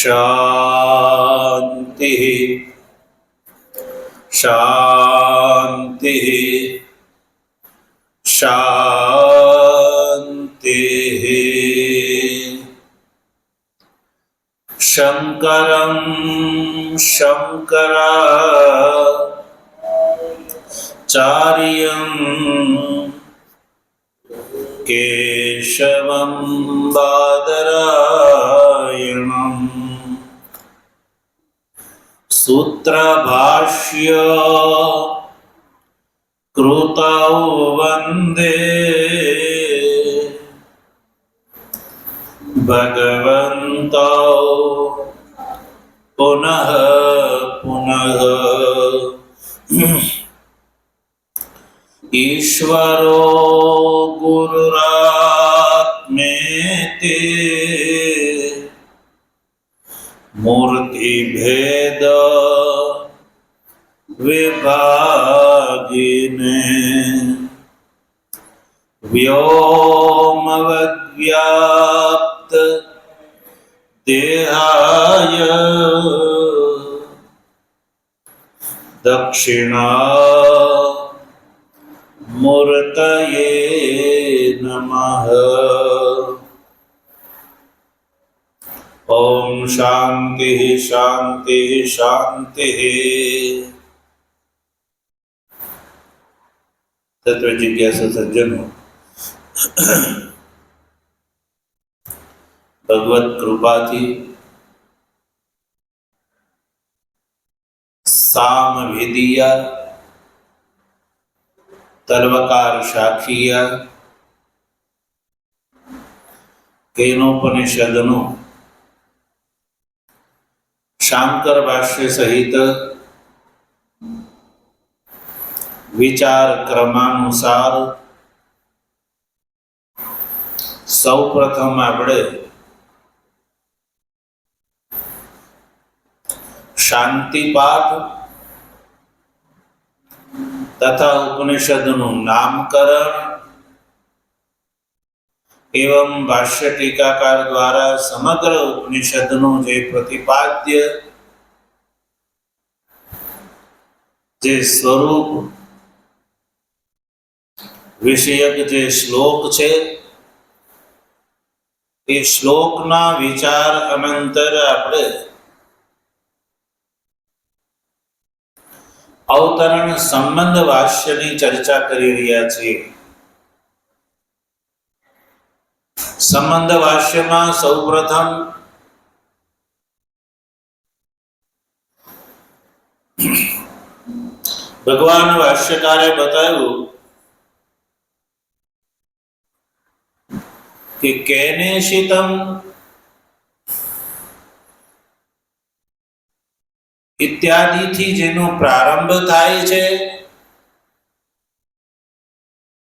शांति शांति शांति। शंकरं शंकराचार्यं केशवं बादरायणम् सूत्रभाष्य कृतौ वन्दे भगवन्तौ पुनः पुनः। ईश्वरो गुरुरात्मेति मूर्तिभेद विभागिने व्योमवद्व्याप्त देहाय दक्षिणामूर्तये नमः। ओम शांति शांति शांति। तत्व जिज्ञासु सज्जनों, भगवत कृपा थी सामवेदिया तर्वकार शाखीया केनोपनिषदनो शांकर भाष्य सहित विचार क्रमानुसार सौ प्रथम आपणे शांति पाठ तथा उपनिषदનું नामकरण एवं भाष्य टीकाकार द्वारा समग्र उपनिषदનું जे प्रतिपाद्य जे स्वरूप विषयक जे श्लोक छे ए श्लोकना विचार अनंतर आपणे अवतरण संबंध भाष्यनी चर्चा करी रह्या छीए। संबंध भाष्यमां सौप्रथम भगवान भाष्यकारे बताव्युं कि केनेशितम इत्यादि थी जेनो प्रारंभ थाय छे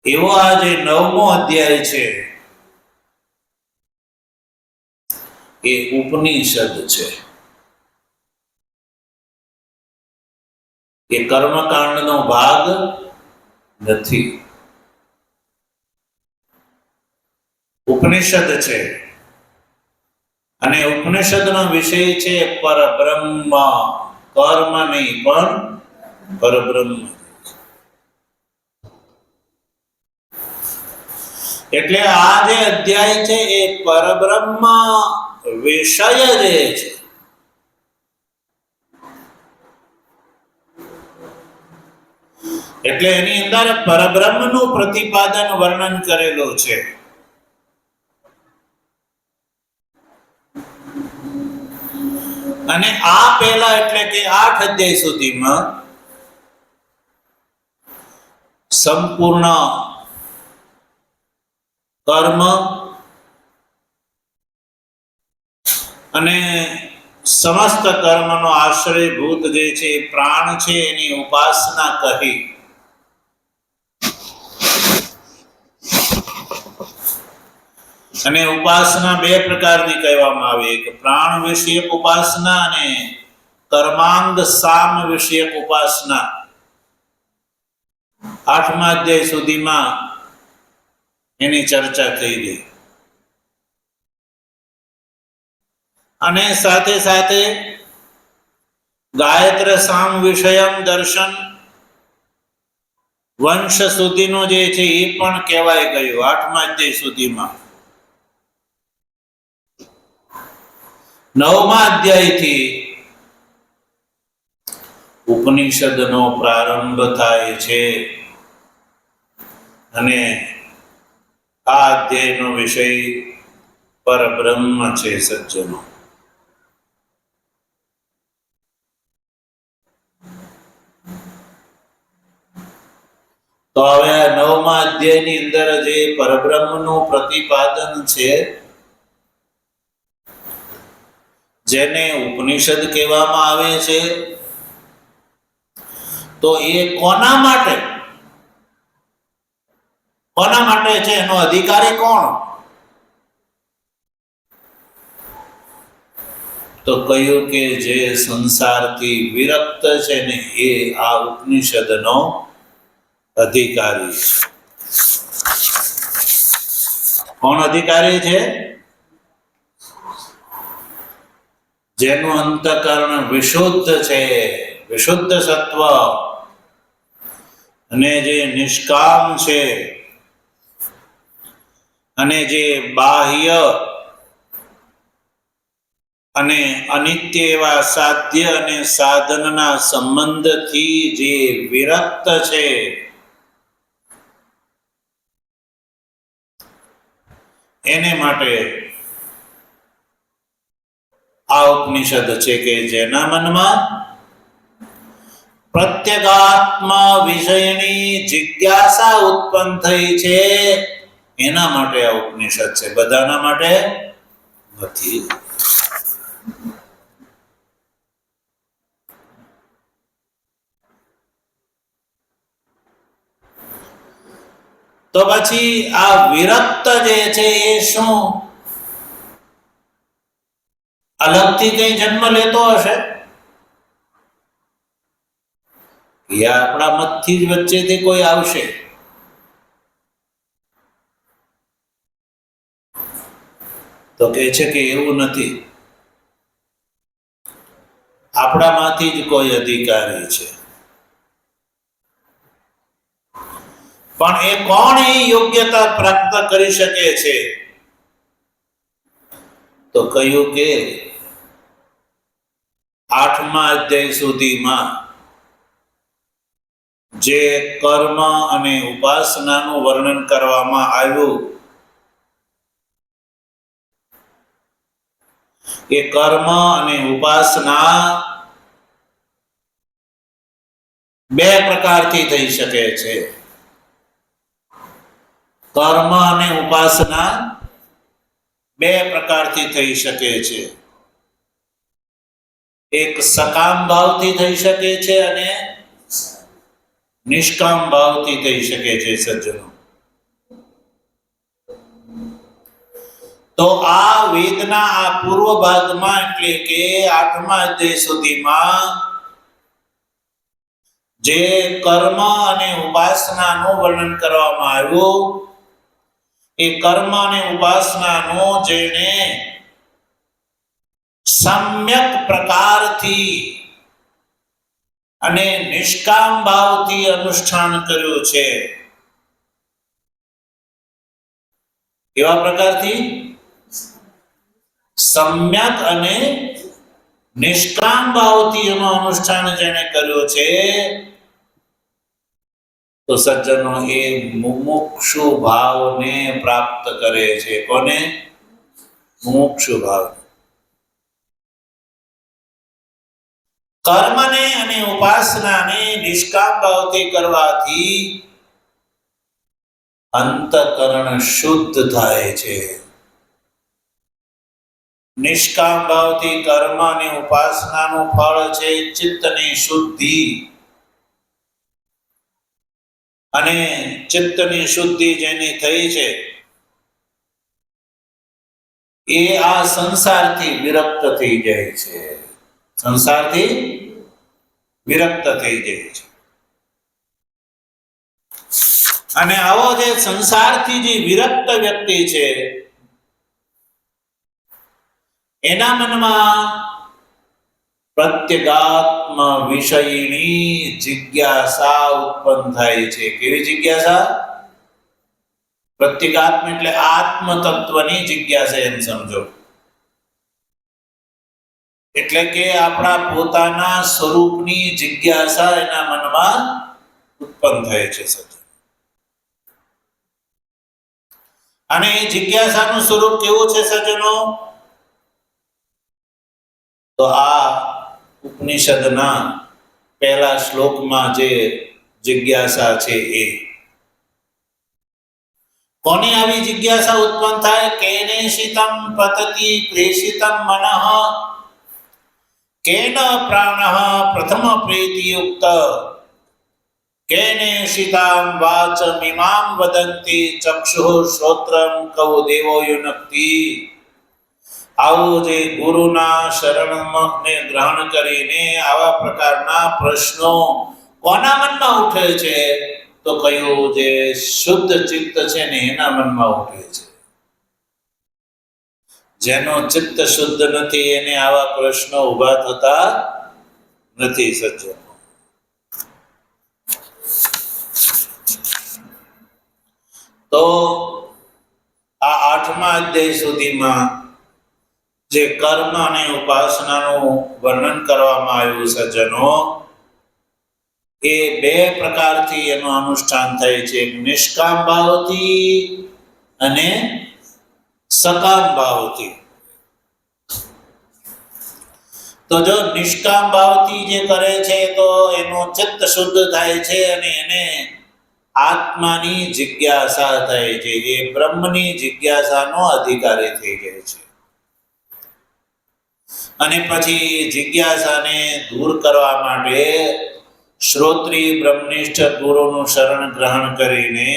एवो आ जे 9मो अध्याय छे ए उपनिषद छे। ए कर्मकांडनो भाग नथी, उपनिषद छे अने उपनिषदनो विषय छे परब्रह्म। कर्म नहीं पण परब्रह्म। एटले आ जे अध्याय छे ए परब्रह्म विषय जे छे एटले एनी अंदर परब्रह्मनुं प्रतिपादन वर्णन करेलो छे। અને આ પહેલા એટલે કે 8 અધ્યાય સુધીમાં સંપૂર્ણ કર્મ અને સમસ્ત કર્મનો આશ્રયભૂત જે છે પ્રાણ છે એની ઉપાસના કહી અને ઉપાસના બે પ્રકારની કહેવામાં આવે, એક પ્રાણ વિષયક ઉપાસના અને કર્માંગ સામ વિષયક ઉપાસના। 8મા અધ્યાય સુધીમાં એની ચર્ચા થઈ ગઈ। અને સાથે સાથે ગાયત્ર સામ વિષયમ દર્શન વંશ સુધીનું જે છે એ પણ કહેવાય ગયું 8મા અધ્યાય સુધીમાં. 9મા અધ્યાયથી ઉપનિષદનો પ્રારંભ થાય છે અને આ અધ્યાયનો વિષય પરબ્રહ્મ છે સજ્જનો. તો હવે 9મા અધ્યાયની અંદર જે પરબ્રહ્મનું પ્રતિપાદન છે, જેને ઉપનિષદ કહેવામાં આવે છે, તો એ કોના માટે છે? એનો અધિકારી કોણ? તો કહ્યું કે જે સંસારથી વિરક્ત છે ને એ આ ઉપનિષદનો અધિકારી છે. કોણ અધિકારી છે? જેનું અંતઃકરણ વિશુદ્ધ છે, વિશુદ્ધ સત્વ, અને જે નિષ્કામ છે, અને જે બાહ્ય અને અનિત્ય એવા સાધ્ય અને સાધનના સંબંધથી જે વિરક્ત છે, એને માટે આ ઉપનિષદ છે કે જેના મનમાં પ્રત્યેગાત્મ વિષયની જિજ્ઞાસા ઉત્પન્ન થઈ છે, એના માટે આ ઉપનિષદ છે, બધાના માટે નથી. તો પછી આ વિરક્ત જે છે એ શું અલગથી કઈ જન્મ લેતો હશે? એ આપણા મતથી જ વચ્ચેથી કોઈ આવશે? તો કહે છે કે એવું નથી, આપણામાંથી જ કોઈ અધિકારી છે. પણ એ કોણ એ યોગ્યતા પ્રાપ્ત કરી શકે છે? તો કહ્યું કે 8મા અધ્યાય સુધીમાં જે કર્મ અને ઉપાસનાનું વર્ણન કરવામાં આવ્યું, એ કર્મ અને ઉપાસના બે પ્રકારથી થઈ શકે છે. કર્મ અને ઉપાસના બે પ્રકારથી થઈ શકે છે. એક સકામ ભાવથી થઈ શકે છે અને નિષ્કામ ભાવથી થઈ શકે છે સજ્જનો. તો આ વેદના આ પૂર્વ ભાગમાં એટલે કે 8મા અધ્યાય સુધીમાં જે કર્મ અને ઉપાસનાનું વર્ણન કરવામાં આવ્યું, એ કર્મ અને ઉપાસનાનો જેણે સમ્યક પ્રકારથી અને નિષ્કામ ભાવથી અનુષ્ઠાન કર્યું છે, કેવા પ્રકારથી? સમ્યક અને નિષ્કામ ભાવથી એનું અનુષ્ઠાન જેને કર્યું છે, તો સજ્જનો એ મુમુક્ષુ ભાવને પ્રાપ્ત કરે છે. કોને? મુમુક્ષુ ભાવ. કર્મને અને ઉપાસનાને નિષ્કામ ભાવથી કરવાથી અંતઃકરણ શુદ્ધ થાય છે. નિષ્કામ ભાવથી કર્મ અને ઉપાસનાનું ફળ છે ચિત્તની શુદ્ધિ, અને ચિત્તની શુદ્ધિ જેની થઈ છે એ આ સંસારથી વિરક્ત થઈ જાય છે. સંસારથી વિરક્ત થઈ જાય છે. અને આવો જે સંસારથી જે વિરક્ત વ્યક્તિ છે એના મનમાં પ્રત્યેગાત્મ વિષયની જિજ્ઞાસા ઉત્પન્ન થાય છે. કેવી જિજ્ઞાસા? પ્રત્યેગાત્મ એટલે આત્મ તત્વની જિજ્ઞાસા એમ સમજો. એટલે કે આપણા પોતાના સ્વરૂપની જિજ્ઞાસા એના મનમાં ઉત્પન્ન થાય છે સજ્જન. અને એ જિજ્ઞાસાનું સ્વરૂપ કેવું છે સજ્જનો? તો આ ઉપનિષદના પહેલા શ્લોકમાં જે જિજ્ઞાસા છે એ કોની આવી જિજ્ઞાસા ઉત્પન્ન થાય? કેનેશિતમ પતતિ પ્રેષિતમ મનઃ કેન પ્રાણઃ પ્રથમ પ્રીતિયુક્ત કેનેશિતામ વાચમિમામ વદંતિ ચક્ષુઃ શ્રોત્રમ કૌ દેવો યુનક્તિ. આવું જે ગુરુના શરણને ગ્રહણ કરીને આવા પ્રકારના પ્રશ્નો કોના મનમાં ઉઠે છે? તો કયું જે શુદ્ધ ચિત્ત છે ને એના મનમાં ઉઠે છે. જેનો ચિત્ત શુદ્ધ નથી એને આવા પ્રશ્નો ઉભા થતા નથી સજ્જનો. તો આ 8મા અધ્યાય સુધીમાં જે કર્મ અને ઉપાસનાનું વર્ણન કરવામાં આવ્યું સજ્જનો, એ 2 પ્રકારથી એનું અનુષ્ઠાન થાય છે. નિષ્કામ ભાવથી અને સકામ ભાવથી. તો જો નિષ્કામ ભાવથી જે કરે છે તો એનું ચિત્ત શુદ્ધ થાય છે અને એને આત્માની જિજ્ઞાસા થાય છે. એ બ્રહ્મની જિજ્ઞાસાનો અધિકારી થઈ જાય છે. અને પછી જિજ્ઞાસાને દૂર કરવા માટે શ્રોત્રીય બ્રહ્મનિષ્ઠ ગુરુનું શરણ ગ્રહણ કરીને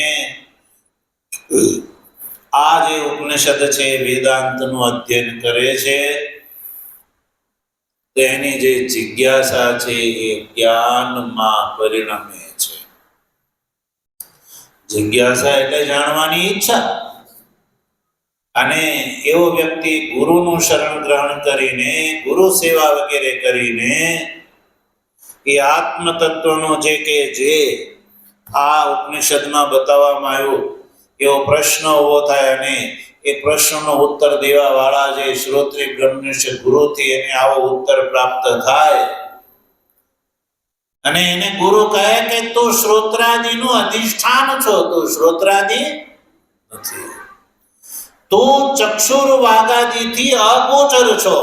આ જે ઉપનિષદ છે વેદાંતનું અધ્યયન કરે છે. તેની જે જિજ્ઞાસા છે એ જ્ઞાનમાં પરિણમે છે. જિજ્ઞાસા એટલે જાણવાની ઈચ્છા. અને એવો વ્યક્તિ ગુરુનું શરણ ગ્રહણ કરીને ગુરુ સેવા વગેરે કરીને એ આત્મ તત્વનો જે આ ઉપનિષદમાં બતાવવામાં આવ્યું એવો પ્રશ્ન ઉભો થાય અને એ પ્રશ્નનો ઉત્તર દેવા વાળા જે શ્રોત્રીય બ્રહ્મનિષ્ઠ ગુરુથી એને આવો ઉત્તર પ્રાપ્ત થાય અને એને ગુરુ કહે કે તું શ્રોત્રાદિનું અધિષ્ઠાન છો, તું શ્રોત્રાદિ નથી, તું ચક્ષુર વાગાદિથી અગોચર છો,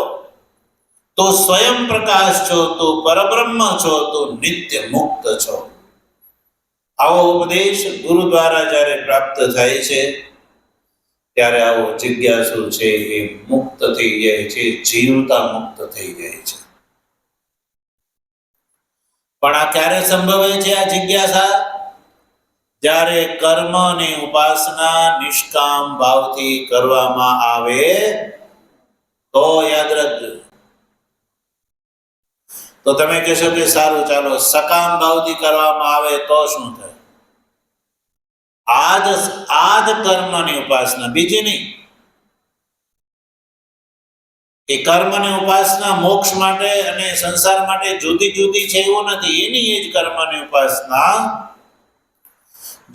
તો સ્વયં પ્રકાશ છો, તો પરબ્રહ્મ છો, તો નિત્ય મુક્ત છો. આવો ઉપદેશ ગુરુ દ્વારા જ્યારે પ્રાપ્ત થાય છે ત્યારે આવો જિજ્ઞાસુ છે એ મુક્ત થઈ જાય છે, જીવતા મુક્ત થઈ જાય છે. પણ આ ક્યારે સંભવે છે આ જિજ્ઞાસા? જ્યારે કર્મ અને ઉપાસના નિષ્કામ ભાવથી કરવામાં આવે તો યાદ રાખજો. તો તમે કહેશો કે સારું ચાલો સકામ ભાવથી કરવામાં આવે તો શું થાય? આજ કર્મની ઉપાસના, બીજી નહીં. એ કર્મની ઉપાસના મોક્ષ માટે અને સંસાર માટે જુદી જુદી છે એવું નથી. એની એ જ કર્મની ઉપાસના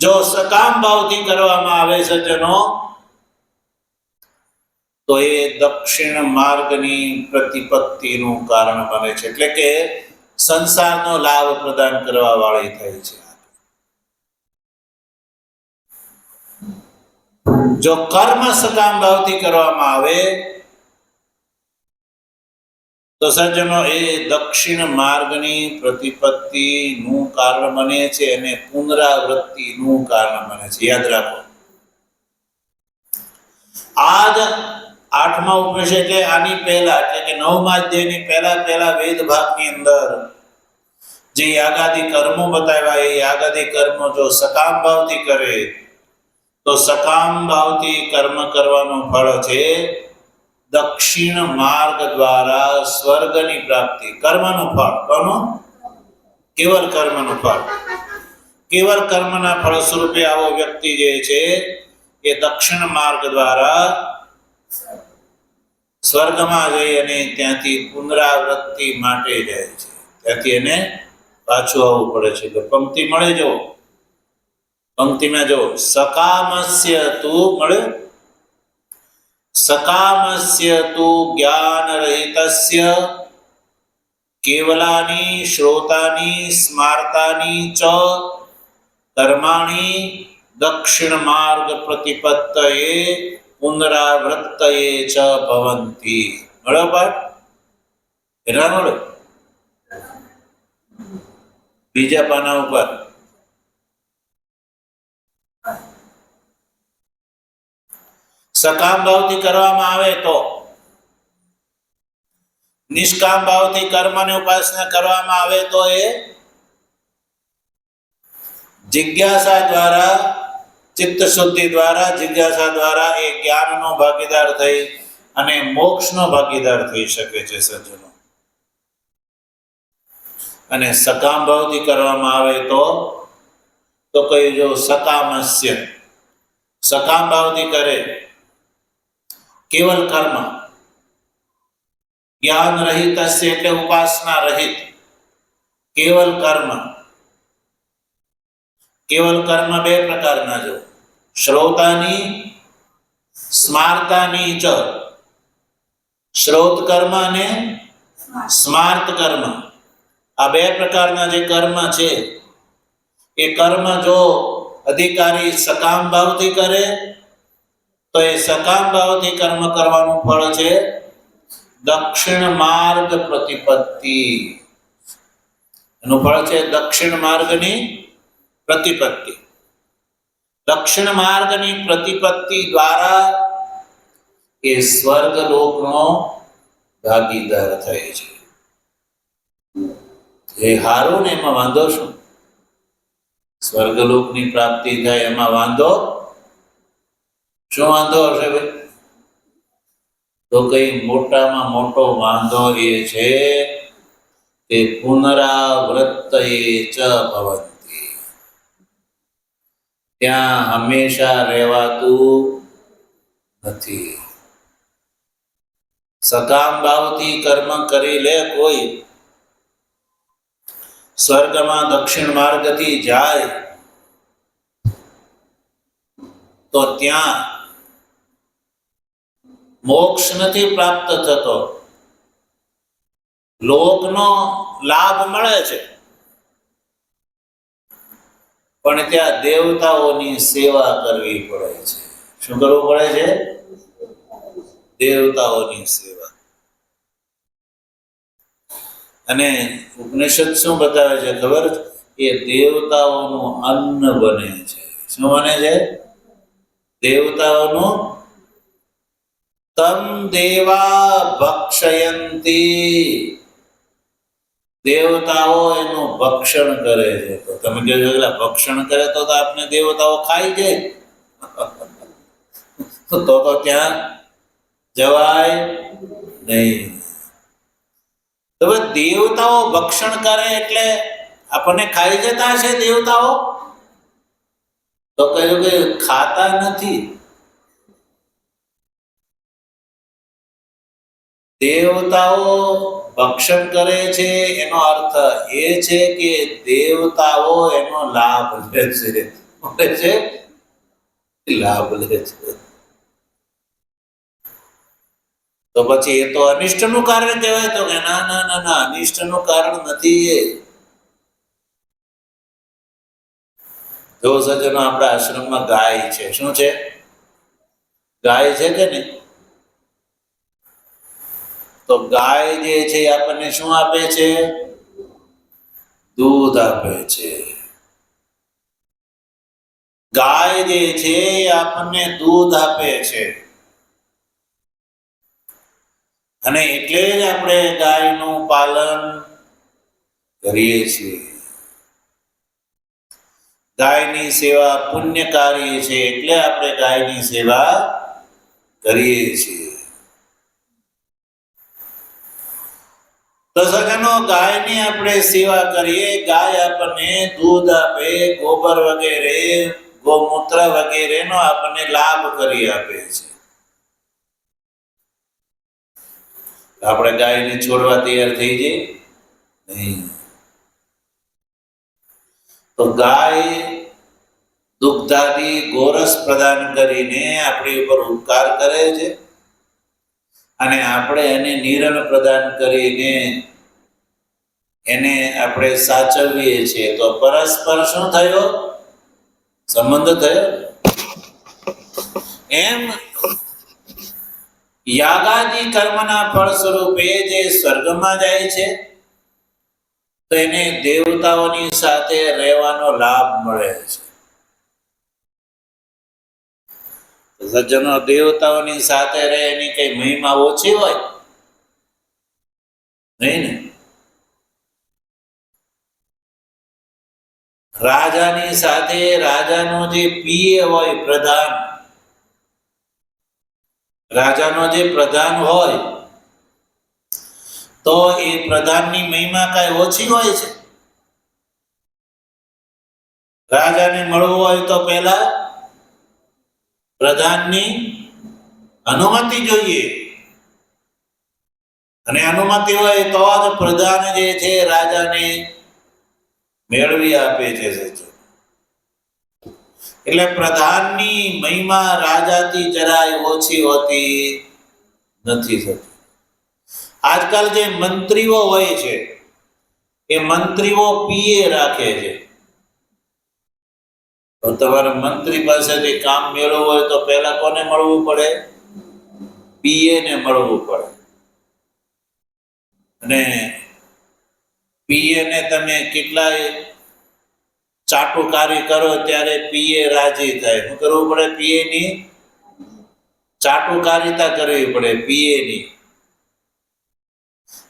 જો સકામ ભાવથી કરવામાં આવે સજ્જનો તો એ દક્ષિણ માર્ગની પ્રતિપત્તિનું કારણ બને છે. એટલે કે સંસારનો લાભ પ્રદાન કરવા વાળી થાય છે. જો કર્મ સકામ ભાવથી કરવામાં આવે તો સજ્જનો એ દક્ષિણ માર્ગની પ્રતિપત્તિનું કારણ બને છે અને પુનરાવૃત્તિનું કારણ બને છે. યાદ રાખો, આજ 8મા ઉપનિષદ એટલે આની પહેલા એટલે કે 9મા અધ્યાયની પહેલા વેદ ભાગની અંદર જે યાગાદી કર્મો બતાવ્યા એ યાગાદી કર્મો જો સકામ ભાવથી કરે તો સકામ ભાવથી કર્મ કરવાનું ફળ છે દક્ષિણ માર્ગ દ્વારા સ્વર્ગની પ્રાપ્તિ. કર્મનું ફળ કોનું? કેવળ કર્મનું ફળ. કેવળ કર્મના ફળ સ્વરૂપે આવો વ્યક્તિ જે છે એ દક્ષિણ માર્ગ દ્વારા સ્વર્ગમાં જઈ અને ત્યાંથી પુનરાવૃત્તિ માટે જાય છે, ત્યાંથી એને પાછું આવવું પડે છે. તો પંક્તિ મળે, જો પંક્તિમાં જો સકામસ્ય તું મળે, સકામસ્ય તું જ્ઞાન રહિતસ્ય કેવલાની શ્રોતાની સ્માર્તાની ચ કર્માણી દક્ષિણ માર્ગ પ્રતિપત્તયે પુનરાવૃત્તયે ચ ભવંતિ. બરાબર? કેટલા મળે? બીજા પાના ઉપર સકામ ભાવથી કરવામાં આવે તો, નિષ્કામ ભાવથી કર્મની ઉપાસના કરવામાં આવે તો એ જિજ્ઞાસા દ્વારા, ચિત્ત શુદ્ધિ દ્વારા, જિજ્ઞાસા દ્વારા એ જ્ઞાનનો ભાગીદાર થઈ અને મોક્ષનો ભાગીદાર થઈ શકે છે સજ્જનો. અને સકામ ભાવથી કરવામાં આવે તો કહ્યું જો સકામસ્ય, સકામ ભાવથી કરે કેવલ કર્મ, જ્ઞાન રહિત એટલે ઉપાસના રહિત, કેવલ કર્મ. કેવલ કર્મ બે પ્રકારના જો શ્રોતાની સ્માર્તાની ચ, શ્રોત કર્મ અને સ્માર્ત કર્મ, આ બે પ્રકારના જે કર્મ છે એ કર્મ જો અધિકારી સકામ ભાવથી કરે તો એ સકામ ભાવથી કર્મ કરવાનું ફળ છે દક્ષિણ માર્ગ પ્રતિપત્તિ. એનું ફળ છે દક્ષિણ માર્ગની પ્રતિપત્તિ. દક્ષિણ માર્ગની પ્રતિપત્તિ દ્વારા એ સ્વર્ગ લોકનો ભાગીદાર થાય છે. એ હારું ને એમાં વાંધો શું? સ્વર્ગલોકની પ્રાપ્તિ થાય એમાં વાંધો શું? વાંધો હશે ભાઈ? તો કઈ મોટામાં મોટો વાંધો એ છે કે પુનરાવૃત્તયે ચ ભવંતિ, ત્યાં હંમેશા રહેવાતું નથી. સકામ ભાવથી કર્મ કરી લે કોઈ, સ્વર્ગમાં દક્ષિણ માર્ગથી જાય તો ત્યાં મોક્ષ નથી પ્રાપ્ત થતો, લોકનો લાભ મળે છે પણ ત્યાં દેવતાઓની સેવા કરવી પડે છે. શું કરવું પડે છે? દેવતાઓની સેવા. અને ઉપનિષદ શું બતાવે છે ખબર છે? એ દેવતાઓનું અન્ન બને છે. શું બને છે? દેવતાઓનું તમ દેવા ભક્ષયંતી, દેવતાઓ એનું ભક્ષણ કરે છે. તો તમે કહો છો કે ભક્ષણ કરે તો આપને દેવતાઓ ખાઈ જાય, તો ત્યાં જવાય નહીં. તો દેવતાઓ ભક્ષણ કરે એટલે આપણને ખાઈ જતા હશે દેવતાઓ? તો કહ્યું કે ખાતા નથી. દેવતાઓ ભક્ષણ કરે છે એનો અર્થ એ છે કે દેવતાઓ એનો લાભ લે છે. લાભ લે છે તો પછી એ તો અનિષ્ટનું કારણ કહેવાય. તો કે ના ના ના ના, અનિષ્ટનું કારણ નથી એ. જો સજ્જનો, આપણા આશ્રમમાં ગાય છે. શું છે? ગાય છે કે નહીં? તો ગાય જે છે એ આપણને શું આપે છે? દૂધ આપે છે. ગાય જે છે એ આપણને દૂધ આપે છે અને એટલે જ આપણે ગાયનું પાલન કરીએ છીએ. ગાયની સેવા પુણ્યકારી છે એટલે આપણે ગાયની સેવા કરીએ છીએ. તો સજ્જનો, ગાયની આપણે સેવા કરીએ, ગાય આપણને દૂધ આપે, ગોબર વગેરે, ગૌમૂત્ર વગેરેનો આપણને લાભ કરી આપે છે. આપણે ગાયને છોડવા તૈયાર થઈ જઈએ નહીં. તો ગાય દુગ્ધાદી ગોરસ પ્રદાન કરીને આપણી ઉપર ઉપકાર કરે છે અને આપણે એને નિરણ પ્રદાન કરીને એને આપણે સાચવીએ છીએ. તો પરસ્પર શું થયો? સંબંધ થયો. એમ યાગાદી કર્મના ફળ સ્વરૂપે જે સ્વર્ગમાં જાય છે તો એને દેવતાઓની સાથે રહેવાનો લાભ મળે છે. સજ્જનો દેવતાઓની સાથે રહે એની કઈ મહિમા ઓછી હોય નહીં ને? રાજાની સાથે રાજાનો જે પીએ હોય, પ્રધાન, રાજાનો જે પ્રધાન હોય તો એ પ્રધાનની મહિમા કઈ ઓછી હોય છે? રાજાને મળવું હોય તો પહેલા પ્રધાનની અનુમતિ જોઈએ અને અનુમતિ હોય તો જ પ્રધાન જે છે રાજાને મેળવી આપે છે. એટલે પ્રધાનની મહિમા રાજાથી જરાય ઓછી હોતી નથી થતી. આજકાલ જે મંત્રીઓ હોય છે એ મંત્રીઓ પીએ રાખે છે. તો તમારે મંત્રી પાસેથી કામ મેળવવું હોય તો પહેલા કોને મળવું પડે? પીએ ને મળવું પડે. અને પીએ ને તમે કેટલાય ચાટુકારી કરો ત્યારે પીએ રાજી થાય. શું કરવું પડે? પીએ ની ચાટુકારિતા કરવી પડે. પીએ ની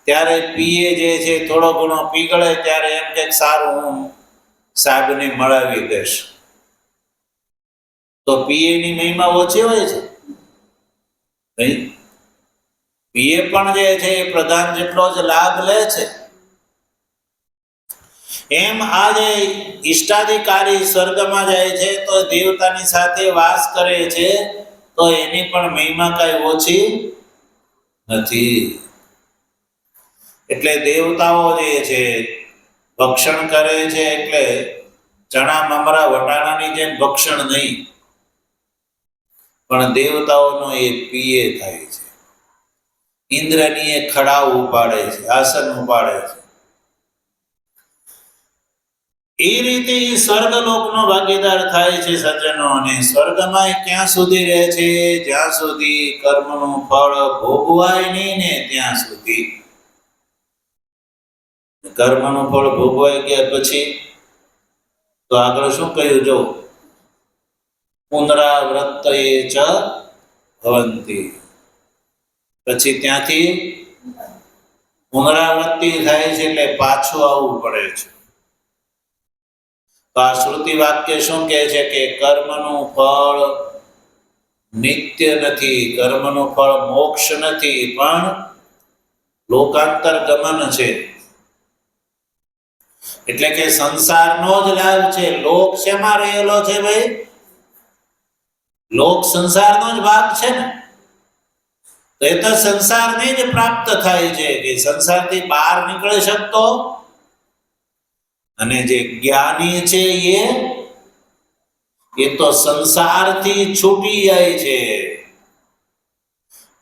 ત્યારે પીએ જે છે થોડો ઘણો પીગળે ત્યારે એમ કે સારું હું સાહેબને મળાવી દઈશ. તો પીએ ની મહિમા ઓછી હોય છે નહીં? પીએ પણ જે છે એ પ્રધાન જેટલો જ લાભ લે છે. એમ આ જે ઈષ્ટાધિકારી સ્વર્ગમાં જાય છે તો દેવતાની સાથે વાસ કરે છે તો એની પણ મહિમા કઈ ઓછી નથી. એટલે દેવતાઓ જે છે ભક્ષણ કરે છે એટલે ચણા મમરા વટાણાની જેમ ભક્ષણ નહીં, પણ દેવતાઓનો એ પીએ થાય છે. ઇન્દ્રની એ ખડાવ ઉપાડે છે, આસન ઉપાડે છે. એ રીતે સ્વર્ગલોકનો ભાગીદાર થાય છે સજ્જનો. અને સ્વર્ગમાં ક્યાં સુધી રહે છે? જ્યાં સુધી કર્મનું ફળ ભોગવાય નહીં ને ત્યાં સુધી. કર્મનું ફળ ભોગવાઈ ગયા પછી તો આગળ શું કહ્યું? જો પુનરાવૃત્તયે ચ ભવંતિ. પછી ત્યાંથી પુનરાવૃત્તિ થાય છે એટલે પાછું આવવું પડે છે. તો આ શ્રુતિ વાક્ય શું કહે છે? કે કર્મનું ફળ નિત્ય નથી, કર્મનું ફળ મોક્ષ નથી, પણ લોકાંતર ગમન છે. એટલે કે સંસારનો જ લાભ છે. લોક શેમાં રહેલો છે ભાઈ? લોક સંસારનો જ ભાગ છે ને. તો એ તો સંસારને જ પ્રાપ્ત થાય છે કે સંસારથી બહાર નીકળી શકતો. અને જે જ્ઞાની છે એ તો સંસારથી છૂટી જાય છે.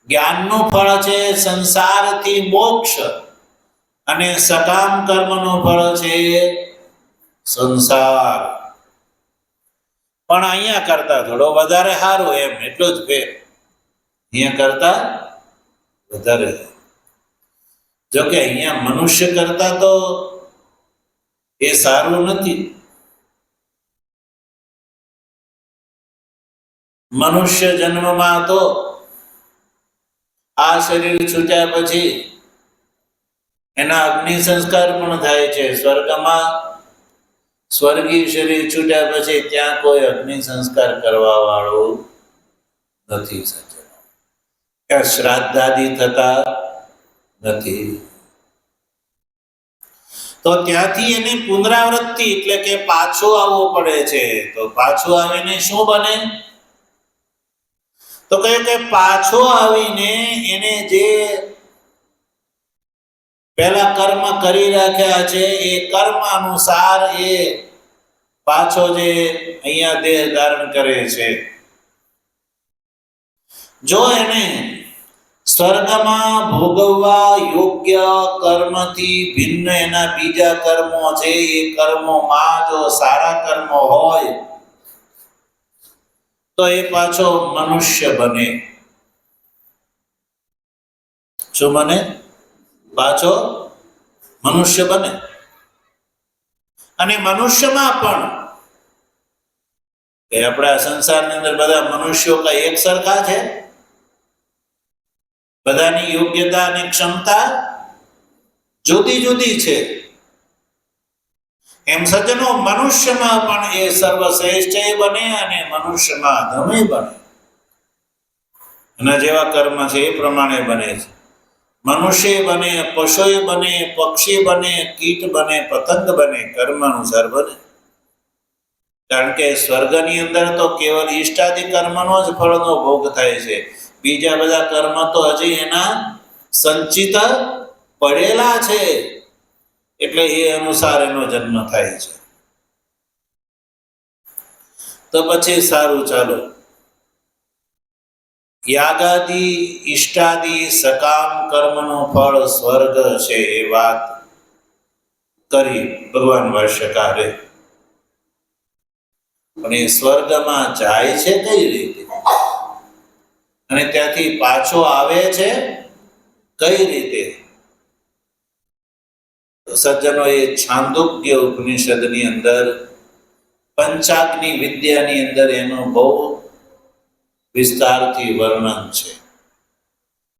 જ્ઞાનનું ફળ છે સંસારથી મોક્ષ અને સકામ કર્મનું ફળ છે સંસાર. પણ અહીંયા કરતા થોડો વધારે સારું, એમ એટલો જ ફેર. અહીંયા કરતા વધારે. જોકે અહીંયા મનુષ્ય કરતા તો એ સારું નથી. મનુષ્ય જન્મમાં તો આ શરીર છૂટ્યા પછી એના અગ્નિ સંસ્કાર પણ થાય છે. સ્વર્ગમાં સ્વર્ગીય શરીર છૂટ્યા પછી ત્યાં કોઈ અગ્નિ સંસ્કાર કરવા વાળું નથી. ત્યાં શ્રાદ્ધાદિ થતા નથી. તો ત્યાંથી એની પુનરાવૃત્તિ એટલે કે પાછું આવવું પડે છે. તો પાછું આવીને શું બને? તો કહ્યું કે પાછો આવીને એને જે પહેલા કર્મ કરી રાખ્યા છે એ કર્મ અનુસાર એ પાછો જે અહીંયા દેહ ધારણ કરે છે. જો એને સ્વર્ગમાં ભોગવવા યોગ્ય કર્મથી ભિન્ન એના બીજા કર્મો છે, એ કર્મોમાં જો સારા કર્મો હોય તો એ પાછો મનુષ્ય બને. શું બને? પાછો મનુષ્ય બને. અને મનુષ્યમાં પણ કે આપણા સંસારની અંદર બધા મનુષ્યો કઈ એક સરખા છે? બધાની યોગ્યતા અને ક્ષમતા જુદી જુદી છે. એમ સજ્જનો મનુષ્યમાં પણ એ સર્વશ્રેષ્ઠ બને અને મનુષ્યમાં અધમે બને. એના જેવા કર્મ છે એ પ્રમાણે બને છે. મનુષ્ય બને, પશુ બને, પક્ષી બને, કીટ બને, પતંગ બને, કર્મ અનુસાર બને. કારણ કે સ્વર્ગની અંદર તો કેવલ ઈષ્ટાદિ કર્મનો જ ફળનો ભોગ થાય છે. બીજા બધા કર્મ તો હજી એના સંચિત પડેલા છે, એટલે એ અનુસાર એનો જન્મ થાય છે. તો પછી સારું, ચાલો યાગાદિ ઈષ્ટાદિ સકામ કર્મનું ફળ સ્વર્ગ છે એ વાત કરી ભગવાન ભાષ્યકારે. પણ એ સ્વર્ગમાં જાય છે કઈ રીતે અને ત્યાંથી પાછો આવે છે કઈ રીતે? સજ્જનો એ છાંદોગ્ય ઉપનિષદની અંદર પંચાગ્નિ વિદ્યાની અંદર એનું બહુ વિસ્તારથી વર્ણન છે.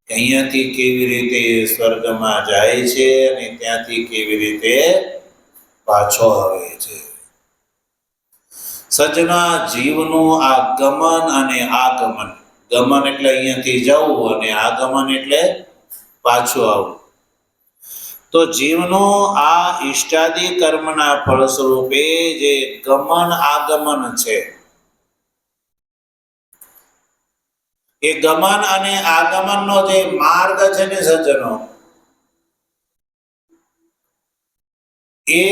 અહીંયાથી કેવી રીતે સ્વર્ગમાં જાય છે અને ત્યાંથી કેવી રીતે પાછો આવે છે. સજ્જના જીવનું આ ગમન અને આગમન, ગમન એટલે અહીંયાથી જવું અને આગમન એટલે પાછું આવવું. તો જીવનું આ ઈષ્ટાદિ કર્મના ફળ સ્વરૂપે જે ગમન આગમન છે, એ ગમન અને આગમનનો જે માર્ગ છે ને સજ્જનો, એ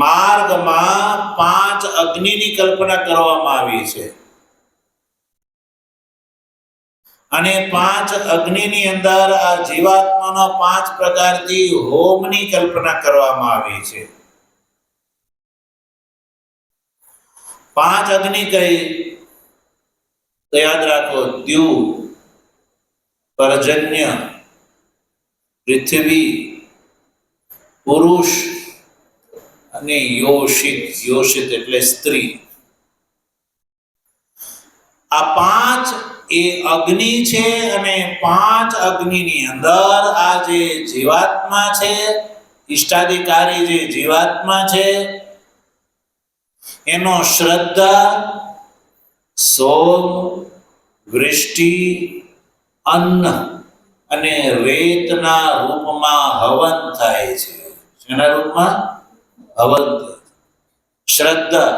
માર્ગમાં 5 અગ્નિની કલ્પના કરવામાં આવી છે. અને 5 અગ્નિની અંદર આ જીવાત્માનો 5 પ્રકારથી હોમની કલ્પના કરવામાં આવી છે. 5 અગ્નિ કઈ તો યાદ રાખો: દ્યુ, પર્જન્ય, પૃથ્વી, પુરુષ અને યોષિત. યોષિત એટલે સ્ત્રી. આ 5 એ અગ્નિ છે અને 5 અગ્નિની અંદર આ જે જીવાત્મા છે, ઈષ્ટાધિકારી જે જીવાત્મા છે, એનો શ્રદ્ધા, સોમ, વૃષ્ટિ, અન્ન અને રેતના રૂપમાં હવન થાય છે. શેના રૂપમાં? હવન થાય. શ્રદ્ધા,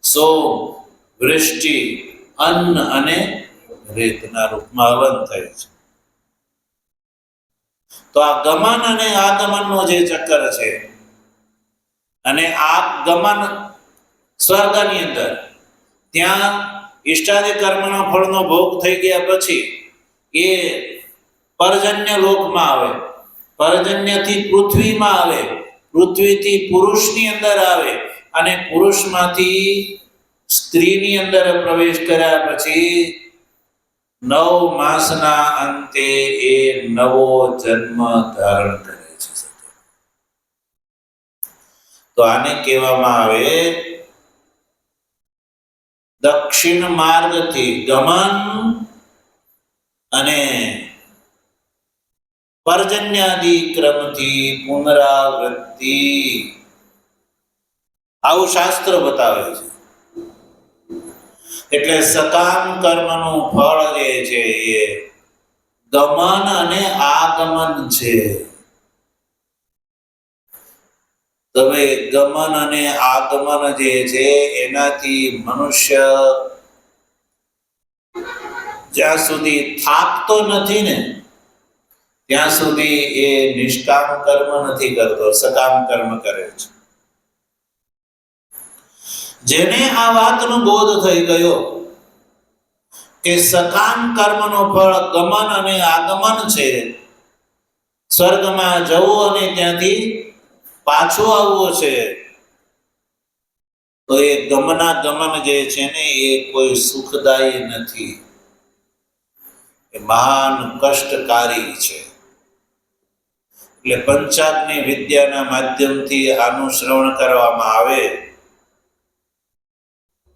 સોમ, વૃષ્ટિ, અન્ન અને રેતના રૂપમાં હવન થાય છે. તો આ ગમન અને આગમનનો જે ચક્કર છે, અને આ ગમન સ્વર્ગની અંદર ત્યાં ઈષ્ટાદિ કર્મના ફળનો ભોગ થઈ ગયા પછી એ પર્જન્ય લોકમાં આવે, પર્જન્યથી પૃથ્વીમાં આવે, પૃથ્વીથી પુરુષની અંદર આવે અને પુરુષમાંથી સ્ત્રીની અંદર પ્રવેશ કર્યા પછી 9 માસના અંતે એ નવો જન્મ ધારણ કરે છે. તો આને કહેવામાં આવે દક્ષિણ માર્ગથી ગમન અને પર્જન્યાદિ ક્રમથી પુનરાવૃત્તિ. આવું શાસ્ત્ર બતાવે છે. એટલે સકામ કર્મનું ફળ જે છે એ ગમન અને આગમન છે. તમે ગમન અને આગમન જે છે એનાથી મનુષ્ય જ્યાં સુધી થાકતો નથી ને, ત્યાં સુધી એ નિષ્કામ કર્મ નથી કરતો, સકામ કર્મ કરે છે. જેને આ વાતનો બોધ થઈ ગયો કે સકામ કર્મનો ફળ ગમન અને આગમન છે, સ્વર્ગમાં જવું અને ત્યાંથી પાછું આવવું છે, તો એ ગમન જે છે ને એ કોઈ સુખદાયી નથી, એ મહાન કષ્ટકારી છે. એટલે પંચાગ્નિ વિદ્યાના માધ્યમથી આનું શ્રવણ કરવામાં આવે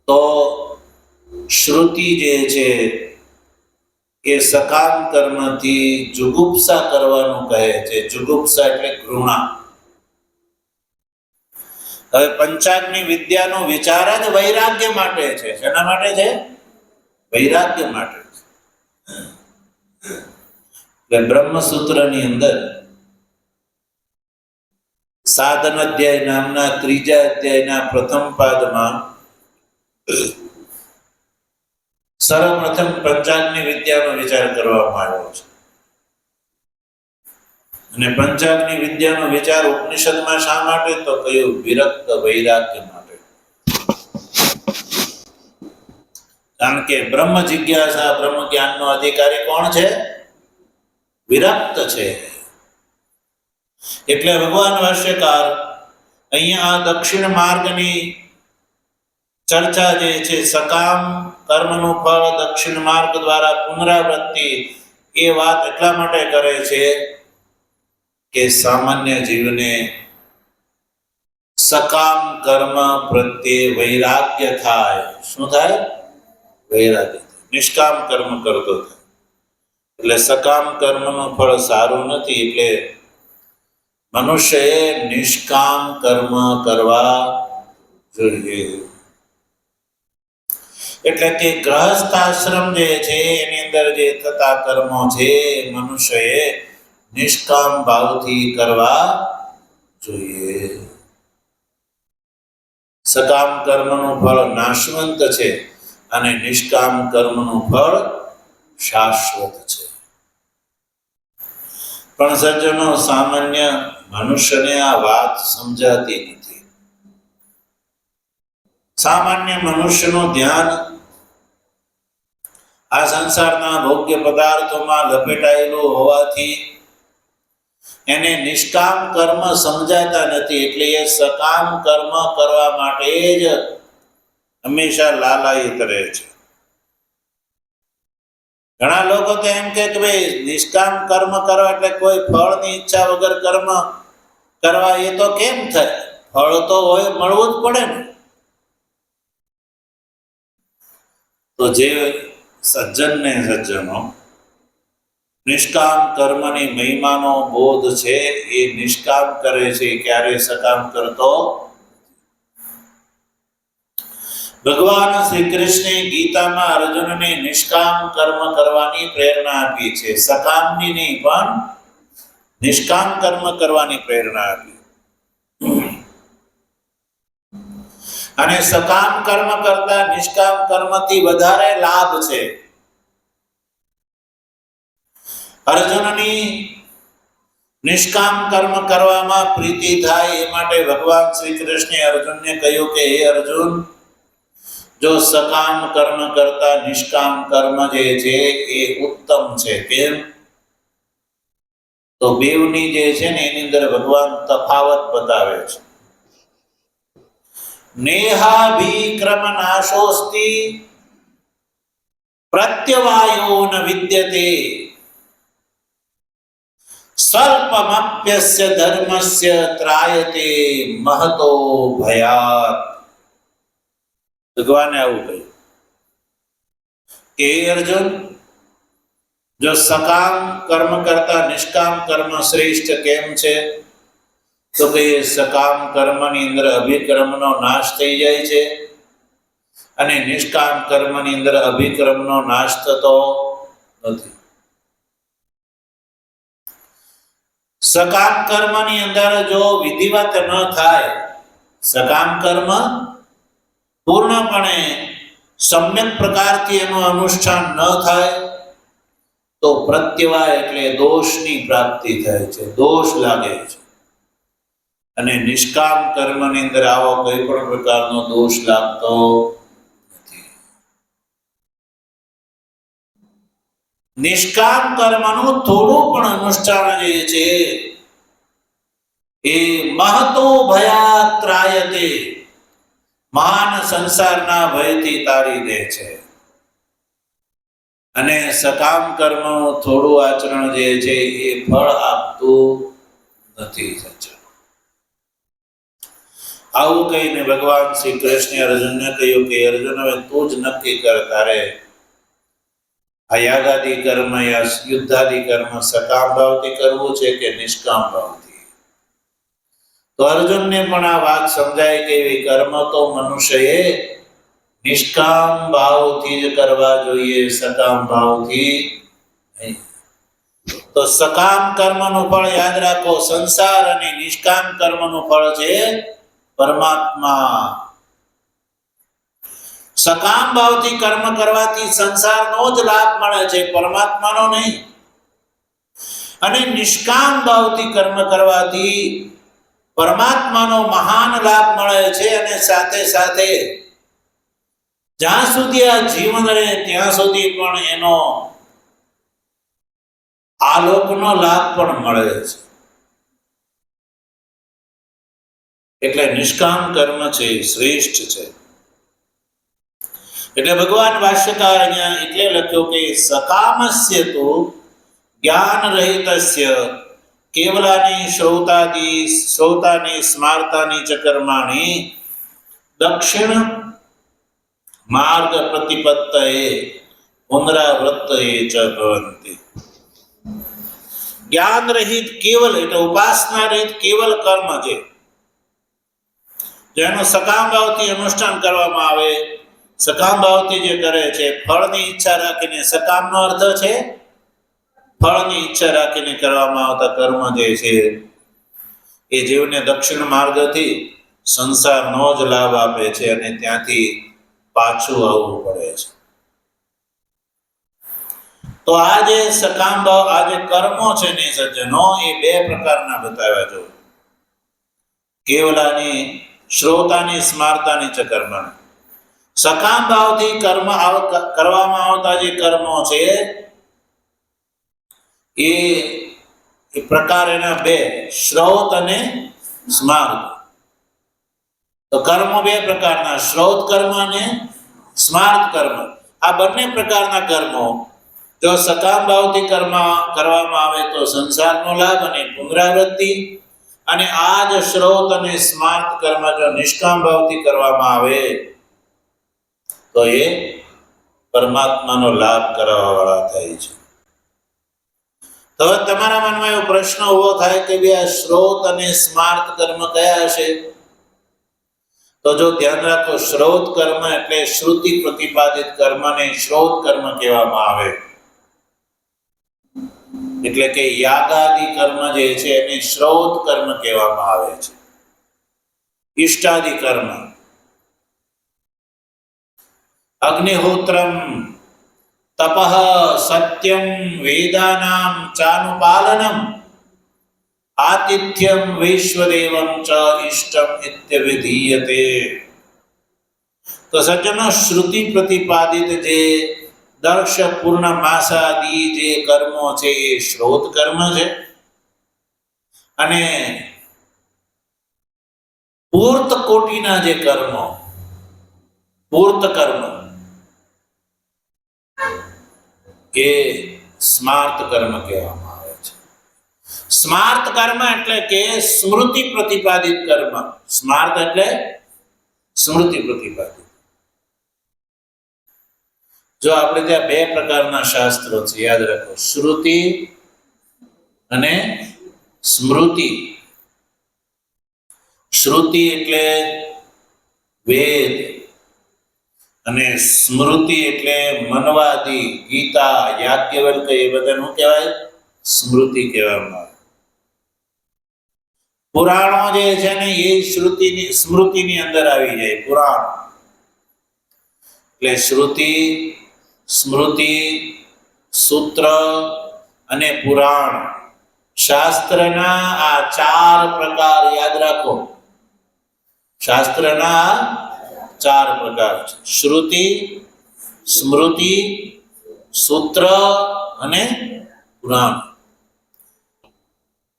તો શ્રુતિ જે છે એ સકામ કર્મથી જુગુપ્સા કરવાનું કહે છે. જુગુપ્સા એટલે ઘૃણા. હવે પંચાગ્નિ વિદ્યાનો વિચાર જ વૈરાગ્ય માટે છે. શેના માટે છે? વૈરાગ્ય માટે છે. એટલે બ્રહ્મસૂત્રની અંદર સાધન અધ્યાય નામના 3જા અધ્યાયના પ્રથમ પાદમાં સર્વપ્રથમ પંચાગ્નિ વિદ્યાનો વિચાર કરવામાં આવ્યો છે. અને પંચાગ્નિ વિદ્યાનો વિચાર ઉપનિષદમાં શા માટે? તો કયું? વિરક્ત વૈરાગ્ય માટે. કારણ કે બ્રહ્મ જિજ્ઞાસા, બ્રહ્મ જ્ઞાનનો અધિકારી કોણ છે? વિરક્ત છે. એટલે ભગવાન ભાષ્યકાર અહીંયા દક્ષિણ માર્ગની ચર્ચા જે છે, સકામ કર્મનું ફળ દક્ષિણ માર્ગ દ્વારા પુનરાવૃત્તિ, એ વાત એટલા માટે કરે છે કે સામાન્ય જીવને સકામ કર્મ પ્રત્યે વૈરાગ્ય થાય. શું થાય? વૈરાગ્ય. નિષ્કામ કર્મ કરતો થાય. એટલે સકામ કર્મનું ફળ સારું નથી. એટલે મનુષ્યએ નિષ્કામ કર્મ કરવા જોઈએ. એટલે કે ગ્રહસ્થ આશ્રમ જે છે એની અંદર જે થતા કર્મો છે મનુષ્યએ નિષ્કામ ભાવથી કરવા જોઈએ. સકામ કર્મનું ફળ નાશવંત છે અને નિષ્કામ કર્મનું ફળ શાશ્વત છે. પણ સજ્જનો, સામાન્ય મનુષ્યને આ વાત સમજાતી નથી. સામાન્ય મનુષ્યનું ધ્યાન આ સંસારના ભોગ્ય પદાર્થોમાં લપેટાયેલું હોવાથી એને નિષ્કામ કર્મ સમજાતા નથી. એટલે એ સકામ કર્મ કરવા માટે જ હંમેશા લાલાયિત રહે છે. ઘણા લોકો તો એમ કે ભાઈ નિષ્કામ કર્મ કરવા એટલે કોઈ ફળની ઈચ્છા વગર કર્મ કરવા, એ તો કેમ થાય? ફળ તો હોય, મળવું જ પડે ને. તો જે સજ્જનો નિષ્કામ કર્મની મહિમાનો બોધ છે, એ નિષ્કામ કરે છે, ક્યારે સકામ કરતો. ભગવાન શ્રી કૃષ્ણે ગીતામાં અર્જુનને નિષ્કામ કર્મ કરવાની પ્રેરણા આપી છે. સકામની નહીં, પણ નિષ્કામ કર્મ કરવાની પ્રેરણા આપી. અને સકામ કર્મ કરતા નિષ્કામ કર્મથી વધારે લાભ છે. અર્જુનની નિષ્કામ કર્મ કરવામાં પ્રીતિ થાય એ માટે ભગવાન શ્રી કૃષ્ણે અર્જુનને કહ્યું કે હે અર્જુન, જો સકામ કર્મ કરતા નિષ્કામ કર્મ જે છે એ ઉત્તમ છે. કેમ? તો બેવની જે છે ને એની અંદર ભગવાન તફાવત બતાવે છે. નેહાભિક્રમ નાશોસ્તિ પ્રત્યવાયો ન વિદ્યતે સ્વલ્પમપ્યસ્ય ધર્મસ્ય ત્રાયતે મહતો ભયાત. ભગવાને આવું કહ્યું કે અર્જુન, જો સકામ કર્મ કરતા નિષ્કામ કર્મ શ્રેષ્ઠ કેમ છે? તો કે સકામ કર્મની અંદર અભિક્રમનો નાશ થઈ જાય છે અને નિષ્કામ કર્મની અંદર અભિક્રમનો નાશ થતો નથી. સકામ કર્મની અંદર જો વિધિવત ન થાય, સકામ કર્મ પૂર્ણપણે સમ્યક પ્રકારથી એનું અનુષ્ઠાન ન થાય, તો પ્રત્યવાય એટલે દોષની પ્રાપ્તિ થાય છે, દોષ લાગે છે. અને નિષ્કામ કર્મની અંદર આવો કોઈ પણ પ્રકારનો દોષ લાગતો નથી. નિષ્કામ કર્મનું થોડું પણ અનુષ્ઠાન જે છે એ મહતો ભયાત ત્રાયતે, મહાન સંસારના ભયથી તારી દે છે. અને સકામ કર્મ થોડું આચરણ જે છે એ ફળ આપતું નથી. આવું કહીને ભગવાન શ્રી કૃષ્ણે અર્જુનને કહ્યું કે અર્જુન, હવે તું જ નક્કી કર, તારે આ યાગાદિ કર્મ યા યુદ્ધાદિ કર્મ સકામ ભાવથી કરવું છે કે નિષ્કામ ભાવથી. તો અર્જુનને પણ આ વાત સમજાય કે એવી કર્મ તો મનુષ્યએ નિષ્કામ ભાવથી જ કરવા જોઈએ, સકામ ભાવથી નહીં. તો સકામ કર્મનું ફળ યાદ રાખો, સંસાર, અને નિષ્કામ કર્મનું ફળ છે પરમાત્મા. સકામ ભાવથી કર્મ કરવાથી સંસારનો જ લાભ મળે છે, પરમાત્માનો નહીં. અને નિષ્કામ ભાવથી કર્મ કરવાથી પરમાત્માનો મહાન લાભ મળે છે. અને સાથે સાથે જ્યાં સુધી આ જીવન રહે ત્યાં સુધી પણ એનો આલોકનો લાભ પણ મળે છે. એટલે નિષ્કામ કર્મ છે એ શ્રેષ્ઠ છે. એટલે ભગવાન ભાષ્યકાર અહીંયા એટલે લખ્યો કે સકામસ્ય તો જ્ઞાન રહિતસ્ય કેવલાની શ્રૌતાની સ્માર્તાની ચ કર્માણી દક્ષિણ માર્ગ પ્રતિપત્તયે પુનરાવૃત્તયે ચ ભવન્તિ. જ્ઞાન રહિત કેવલ એટલે ઉપાસના રહિત કેવલ કર્મ છે જેનું સકામ ભાવથી અનુષ્ઠાન કરવામાં આવે, સકામ ભાવથી જે કરે છે, ફળની ઈચ્છા રાખીને, સકામનો અર્થ છે ફળની ઈચ્છા રાખીને કરવામાં આવતા કર્મ જે છે એ જીવને દક્ષિણ માર્ગથી સંસારનો જ લાભ આપે છે અને ત્યાંથી પાછું આવવું પડે છે. તો આ જે સકામ ભાવ, આ જે કર્મો છે ને સજ્જનો, એ બે પ્રકારના બતાવ્યા જો, કેવલાની શ્રોતાની સ્માર્તાની ચ કર્મણ. સકામ ભાવથી કર્મ કરવામાં આવતા જે કર્મો છે એ પ્રકાર એના બે, શ્રૌત અને સ્માર્ત. તો કર્મ બે પ્રકારના, શ્રૌત કર્મ અને સ્માર્ત કર્મ. આ બંને પ્રકારના કર્મો જો સકામ ભાવથી કર્મ કરવામાં આવે તો સંસારનો લાભ અને પુનરાવૃત્તિ, અને આ જ શ્રૌત અને સ્માર્ત કર્મ જો નિષ્કામ ભાવથી કરવામાં આવે તો એ પરમાત્માનો લાભ કરવા વાળા થાય છે. તો હવે તમારા મનમાં એવો પ્રશ્ન ઉભો થાય કે બે આ શ્રૌત અને સ્માર્ત કર્મ કયા હશે? તો જો ધ્યાન રાખો, શ્રૌત કર્મ એટલે શ્રુતિ પ્રતિપાદિત કર્મને શ્રૌત કર્મ કહેવામાં આવે. એટલે કે યાગાદિ કર્મ જે છે એને શ્રૌત કર્મ કહેવામાં આવે છે. ઇષ્ટાદિ કર્મ, અગ્નિહોત્રમ, તપઃ, સત્યમ, વેદાનામ ચાનુપાલનમ, આતિથ્યમ વૈશ્વદેવમ ચ ઇષ્ટમ ઇત્યવિધીયતે. તો સજ્જનો, શ્રુતિ પ્રતિપાદિત જે દર્શ પૂર્ણમાસાદિ જે કર્મો છે એ શ્રૌત કર્મ છે, અને પૂર્ત કોટીના જે કર્મો, પૂર્ત કર્મ એ સ્માર્ત કર્મ કહેવામાં આવે છે. સ્માર્ત કર્મ એટલે કે સ્મૃતિ પ્રતિપાદિત કર્મ. સ્માર્ત એટલે સ્મૃતિ પ્રતિપાદિત. જો આપણે ત્યાં બે પ્રકારના શાસ્ત્રો છે, યાદ રાખો, શ્રુતિ અને સ્મૃતિ. શ્રુતિ એટલે વેદ, અને સ્મૃતિ એટલે મનવાદી, ગીતા, યાજ્ઞવલ્ક્ય, એ બધાનું કહેવાય સ્મૃતિ કહેવામાં આવે. પુરાણો જે છે ને એ શ્રુતિની સ્મૃતિની અંદર આવી જાય. પુરાણ એટલે શ્રુતિ, સ્મૃતિ સૂત્ર અને પુરાણ, શાસ્ત્રના આ ચાર પ્રકાર યાદ રાખો. શાસ્ત્રના ચાર પ્રકાર છે: શ્રુતિ, સ્મૃતિ, સૂત્ર અને પુરાણ.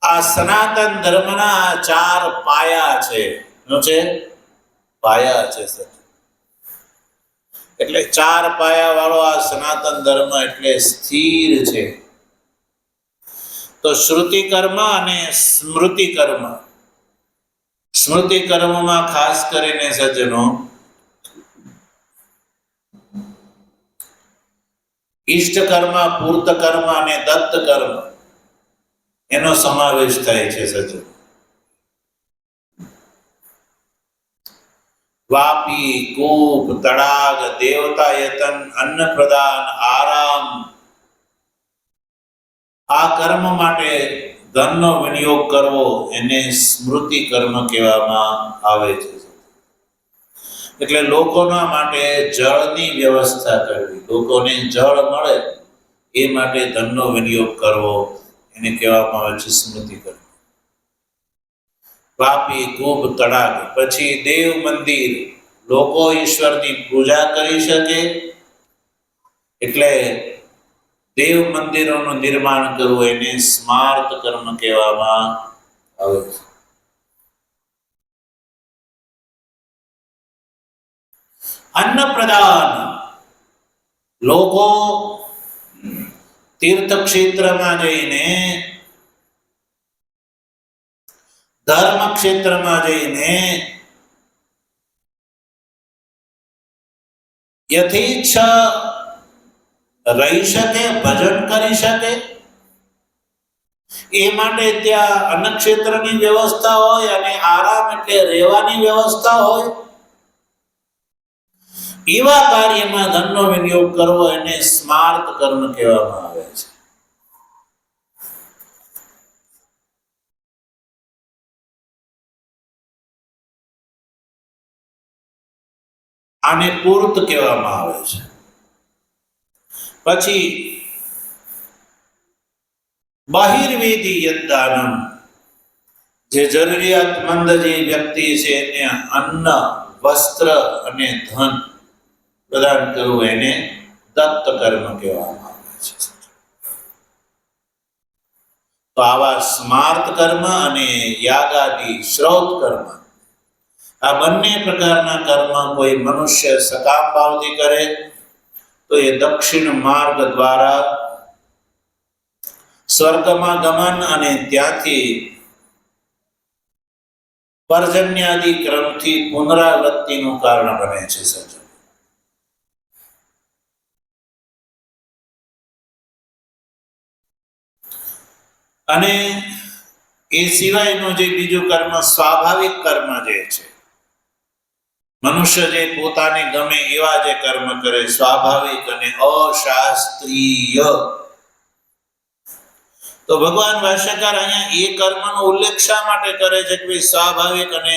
આ સનાતન ધર્મના ચાર પાયા છે. શું છે? પાયા છે. એટલે ચાર પાયા વાળો આ સનાતન ધર્મ એટલે સ્થિર છે. તો શ્રુતિ કર્મ અને સ્મૃતિ કર્મ. સ્મૃતિ કર્મમાં ખાસ કરીને સજ્જનો ઈષ્ટ કર્મ, પૂર્ત કર્મ અને દત્ત કર્મ એનો સમાવેશ થાય છે. સજ્જનો વાપી, કૂપ, તળાગ, દેવતાયતન, અન્ન પ્રદાન, આરામ, આ કર્મ માટે ધનનો વિનિયોગ કરવો એને સ્મૃતિ કર્મ કહેવામાં આવે છે. એટલે લોકોના માટે જળની વ્યવસ્થા કરવી, લોકોને જળ મળે એ માટે ધનનો વિનિયોગ કરવો એને કહેવામાં આવે છે સ્મૃતિ કર્મ. વાપી, કૂપ, તળાગ. પછી દેવ મંદિર, લોકો ઈશ્વરની પૂજા કરી શકે એટલે દેવ મંદિરોનું નિર્માણ કરવું એને સ્માર્ત કર્મ કહેવામાં આવે છે. અન્ન પ્રદાન, લોકો તીર્થ ક્ષેત્રમાં જઈને, ધર્મ ક્ષેત્રમાં જઈને યથેચ્છા રહી શકે, ભજન કરી શકે એ માટે ત્યાં અન્ન ક્ષેત્રની વ્યવસ્થા હોય અને આરામ એટલે રહેવાની વ્યવસ્થા હોય. એવા કાર્યમાં ધનનો વિનિયોગ કરવો એને સ્માર્ત કર્મ કહેવામાં આવે છે. આને પૂર્ત કહેવામાં આવે છે. પછી બહિર્વેદી યદ્દાનમ, જે જરૂરિયાતમંદ જે વ્યક્તિ છે એને અન્ન, વસ્ત્ર અને ધન પ્રદાન કરવું એને દત્ત કર્મ કહેવામાં આવે છે. તો આવા સ્માર્ત કર્મ અને યાગાદી શ્રૌત કર્મ, આ બંને પ્રકારના કર્મ કોઈ મનુષ્ય સકામ ભાવથી કરે તો એ દક્ષિણ માર્ગ દ્વારા સ્વર્ગમાં ગમન અને ત્યાંથી પર્જન્યાદિ ક્રમથી પુનરાવૃત્તિનું કારણ બને છે. સજ્જન, અને એ સિવાયનું જે બીજું કર્મ સ્વાભાવિક કર્મ જે છે, મનુષ્ય જે પોતાને ગમે એવા જે કર્મ કરે, સ્વાભાવિક અને અશાસ્ત્રીય, તો ભગવાન ભાષ્યકાર અહીંયા એ કર્મનો ઉલ્લેખ શા માટે કરે છે કે સ્વાભાવિક અને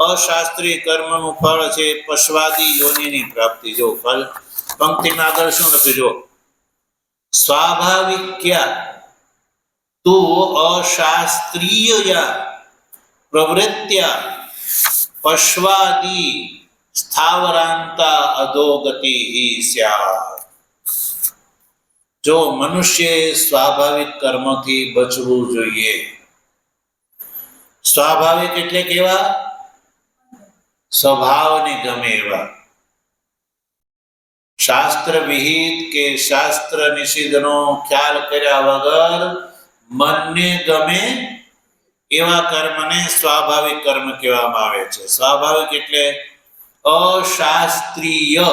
અશાસ્ત્રીય કર્મનું ફળ છે પશ્વાદી યોનિની પ્રાપ્તિ. જો ફળ પંક્તિમાં આગળ શું લખ્યું, જો સ્વાભાવિક ક્યા તો અશાસ્ત્રીય પ્રવૃત્ત્યા પશ્વાદી સ્થાવરાંતા અધોગતિ સ્યાત. જો મનુષ્ય સ્વાભાવિક કર્મથી બચવું જોઈએ. સ્વાભાવિક એટલે કેવા? સ્વભાવને ગમે એવા, શાસ્ત્ર વિહિત કે શાસ્ત્ર નિષિદ્ધનો ખ્યાલ કર્યા વગર મનને ગમે એવા કર્મને સ્વાભાવિક કર્મ કહેવામાં આવે છે. સ્વાભાવિક એટલે અશાસ્ત્રીય,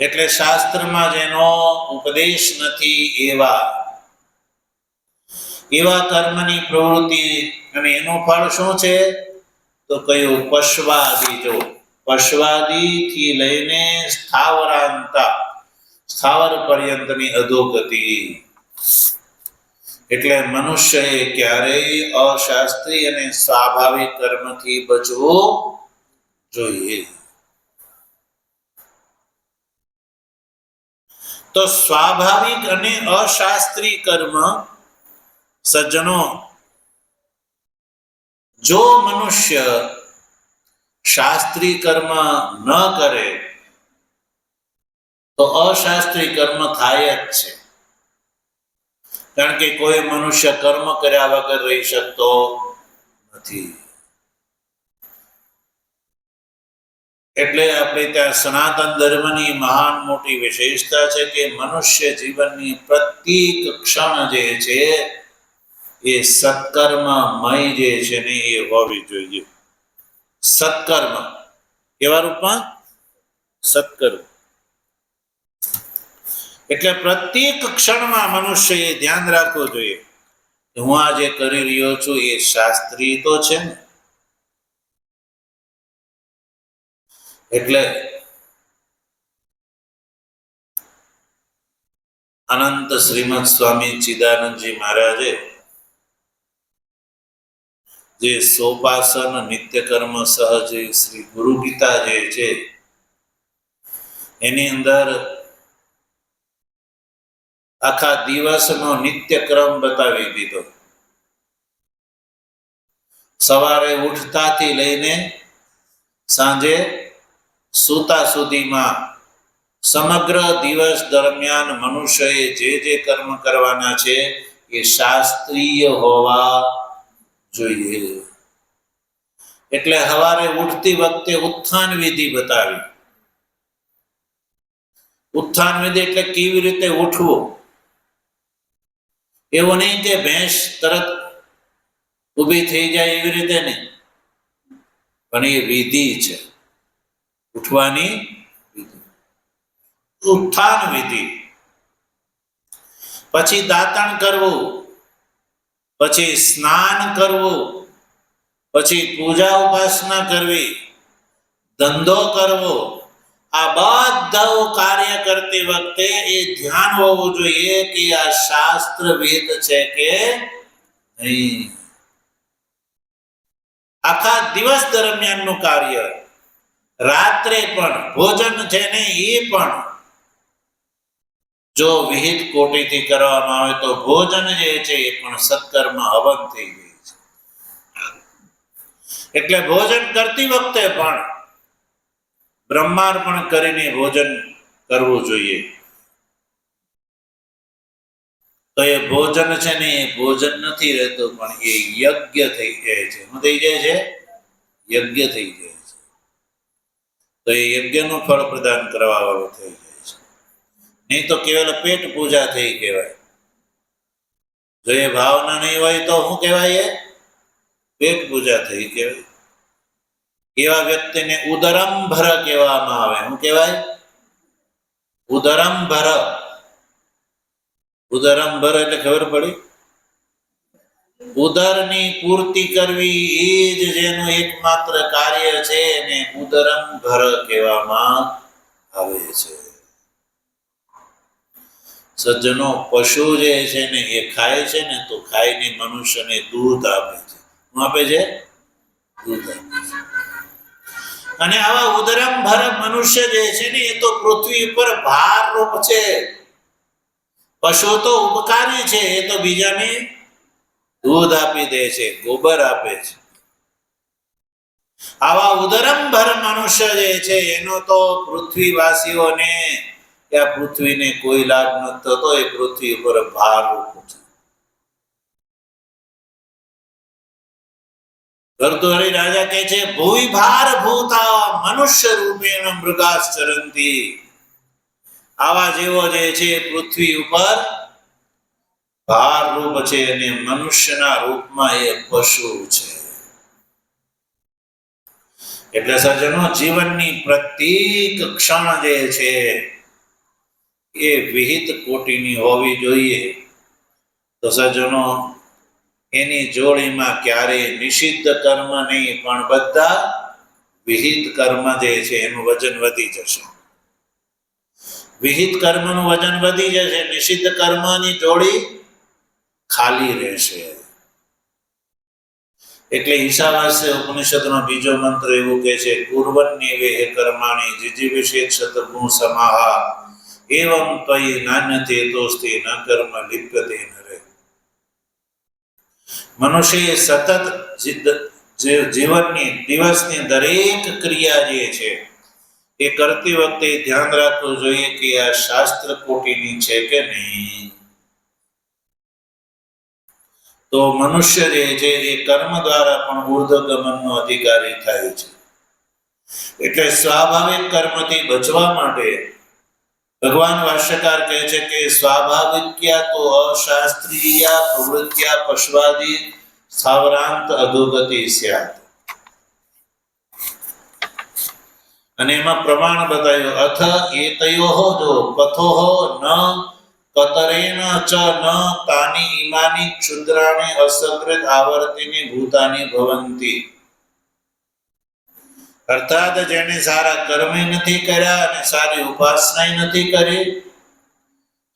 એટલે શાસ્ત્રમાં જેનો ઉપદેશ નથી એવા કર્મની પ્રવૃત્તિ. અને એનું ફળ શું છે તો કયું? પશ્વાદી. જો પશ્વાદી થી લઈને સ્થાવરાંતા, સ્થાવર પર્યંતની અધોગતિ. એટલે મનુષ્યએ ક્યારેય અશાસ્ત્રીય અને સ્વાભાવિક કર્મથી બચવું જોઈએ. તો સ્વાભાવિક અને અશાસ્ત્રીય કર્મ સજ્જનો, જો મનુષ્ય શાસ્ત્રીય કર્મ ન કરે તો અશાસ્ત્રીય કર્મ થાય જ છે. કારણ કે કોઈ મનુષ્ય કર્મ કર્યા વગર રહી શકતો નથી. એટલે આપણે ત્યાં સનાતન ધર્મની મહાન મોટી વિશેષતા છે કે મનુષ્ય જીવનની પ્રત્યેક ક્ષણ જે છે એ સત્કર્મમય જે છે ને એ હોવી જોઈએ. સત્કર્મ કેવા રૂપમાં? સત્કર્મ. એટલે પ્રત્યેક ક્ષણમાં મનુષ્યએ ધ્યાન રાખવું જોઈએ કે હું આ જે કરી રહ્યો છું એ શાસ્ત્રીય તો છે ને. એટલે અનંત શ્રીમદ સ્વામી ચિદાનંદજી મહારાજે જે સોપાસન નિત્યકર્મ સહજ શ્રી ગુરુ ગીતા જે છે એની અંદર આખા દિવસનો નિત્યક્રમ બતાવી દીધો. સવારે ઉઠતાથી લઈને સાંજે સૂતા સુધીમાં સમગ્ર દિવસ દરમિયાન મનુષ્યએ જે જે કર્મ કરવાના છે એ શાસ્ત્રીય હોવા જોઈએ. એટલે સવારે ઉઠતી વખતે ઉત્થાન વિધિ બતાવી. ઉત્થાન વિધિ એટલે કેવી રીતે ઉઠવું. એવું નહીં કે ભેંસ તરત ઊભી થઈ જાય એવી રીતે નહીં, પણ એ વિધિ છે ઉઠવાની. ઉત્થાન વિધિ, પછી દાંતણ કરવું, પછી સ્નાન કરવું, પછી પૂજા ઉપાસના કરવી, ધંધો કરવો. આ બધા કાર્ય કરતી વખતે એ ધ્યાન હોવું જોઈએ કે આ શાસ્ત્ર વેદ છે કે નહીં. આખા દિવસ દરમિયાનનું કાર્ય, રાત્રે પણ ભોજન છે ને એ પણ જો વિહિત કોટીથી કરવામાં આવે તો ભોજન જે છે એ પણ સત્કર્મ હવન થઈ ગઈ છે. એટલે ભોજન કરતી વખતે પણ બ્રહ્માર્પણ કરીને ભોજન કરવું જોઈએ. તો એ ભોજન છે ને એ ભોજન નથી રહેતું, પણ એ યજ્ઞ થઈ જાય છે. શું થઈ જાય છે? યજ્ઞ થઈ જાય છે. તો એ યજ્ઞનું ફળ પ્રદાન કરવા વાળું થઈ જાય છે. નહીં તો કેવલ પેટ પૂજા થઈ કહેવાય. જો એ ભાવના નહીં હોય તો શું કહેવાય? એ પેટ પૂજા થઈ કહેવાય. એવા વ્યક્તિને ઉદરંભર કહેવામાં આવે. શું કહેવાય? ઉદરંભર. ઉદરંભર એટલે ખબર પડી? ઉદરની પૂર્તિ કરવી એ જ જેનું એકમાત્ર કાર્ય છે એને ઉદરંભર કહેવામાં આવે છે. સજ્જનો, પશુ જે છે ને એ ખાય છે ને તો ખાઈને મનુષ્યને દૂધ આપે છે. શું આપે છે? દૂધ આપે છે. અને આવા ઉદરંભર મનુષ્ય જે છે ને એ તો પૃથ્વી ઉપર ભાર રૂપ છે. પશુ તો ઉપકારી છે, એ તો બીજાને દૂધ આપી દે છે, ગોબર આપે છે. આવા ઉદરંભર મનુષ્ય જે છે એનો તો પૃથ્વીવાસીઓને કે આ પૃથ્વીને કોઈ લાભ નથી થતો. એ પૃથ્વી ઉપર ભાર રૂપ છે. ભર્તૃહરિ રાજા કહે છે, ભૂમિ ભાર ભૂતા મનુષ્ય રૂપેણ મૃગાશ્ચરંતી. આવા જેવો જે છે પૃથ્વી ઉપર ભાર રૂપ છે અને મનુષ્યના રૂપમાં એ પશુ છે. એટલે સજ્જનો, જીવનની પ્રત્યેક ક્ષણ જે છે એ વિહિત કોટીની હોવી જોઈએ. તો સજ્જનો, એની જોડીમાં ક્યારેય નિષિદ્ધ કર્મ નહીં, પણ બધા વિહિત કર્મ જે છે એનું વજન વધી જશે. વિહિત કર્મનું વજન વધી જશે, નિષિદ્ધ કર્મની જોડી ખાલી રહેશે. એટલે ઈશાવાસ્ય ઉપનિષદનો બીજો મંત્ર એવું કહે છે, પૂર્વન્યેવે કર્માણિ જીજીવિષેત શતગુણ સમાહા એવં ત્વયિ નાન્યથેતોસ્તિ ન કર્મ લિપ્યતે નરે. મનુષ્ય સતત જીવનની દિવસની દરેક ક્રિયા જે છે એ કરતી વખતે ધ્યાન રાખવું જોઈએ કે આ શાસ્ત્ર કોટીની છે કે નહીં. તો મનુષ્ય જે છે એ કર્મ દ્વારા પણ ઉર્ધ્વગમનનો અધિકારી થાય છે. એટલે સ્વાભાવિક કર્મથી બચવા માટે ભગવાન ભાષ્યકાર કહે છે કે સ્વાભાવિક્યા તો અશાસ્ત્રીયા પ્રવૃત્યા પશ્વાદી સ્થાવરાંત અધોગતિ સ્યાત. અને એમાં પ્રમાણ બતાવ્યું અથ એતયોઃ જો પથોઃ ન કતરેણ ચ ન તાની ઈમાની ક્ષુદ્રાણી અસકૃત આવર્તિની ભૂતાની ભવંતી. અર્થાત જેને સારા કર્મ નથી કર્યા અને સારી ઉપાસના નથી કરી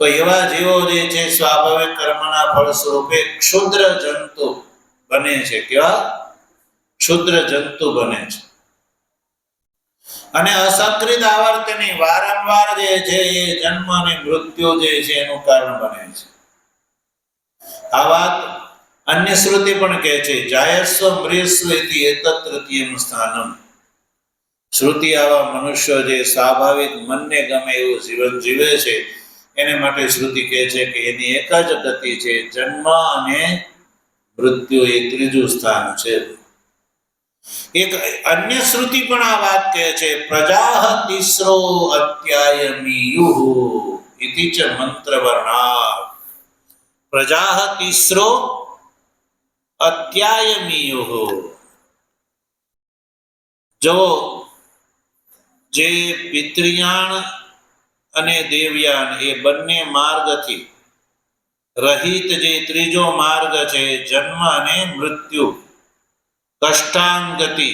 તો એવા જીવો જે છે સ્વાભાવિક કર્મના ફળ સ્વરૂપે ક્ષુદ્ર જંતુ બને છે. કેવા? ક્ષુદ્ર જંતુ બને છે. અને અસકૃત આવર્તની વારંવાર જે છે એ જન્મ અને મૃત્યુ જે છે એનું કારણ બને છે. આ વાત અન્ય શ્રુતિ પણ કહે છે જાયસ્વ મૃસ્વ ઇતિ એતત તૃતીયમ સ્થાનમ. શ્રુતિ આવા મનુષ્યો જે સ્વાભાવિક મનને ગમે એવું જીવન જીવે છે એને માટે શ્રુતિ કહે છે કે એની એક જ ગતિ છે જન્મ અને મૃત્યુ એ ત્રીજું સ્થાન છે. એક અન્ય શ્રુતિ પણ આ વાત કહે છે પ્રજાહ તિસ્રો અત્યાયમીયુઃ ઇતિ ચ મંત્ર વર્ણાત. પ્રજાહ તિસ્રો અત્યાયમીયુઃ. જો જે પિતૃયાણ અને દેવયાન એ બંને માર્ગથી રહિત જે ત્રીજો માર્ગ છે જન્મ અને મૃત્યુ કષ્ટાંગતિ,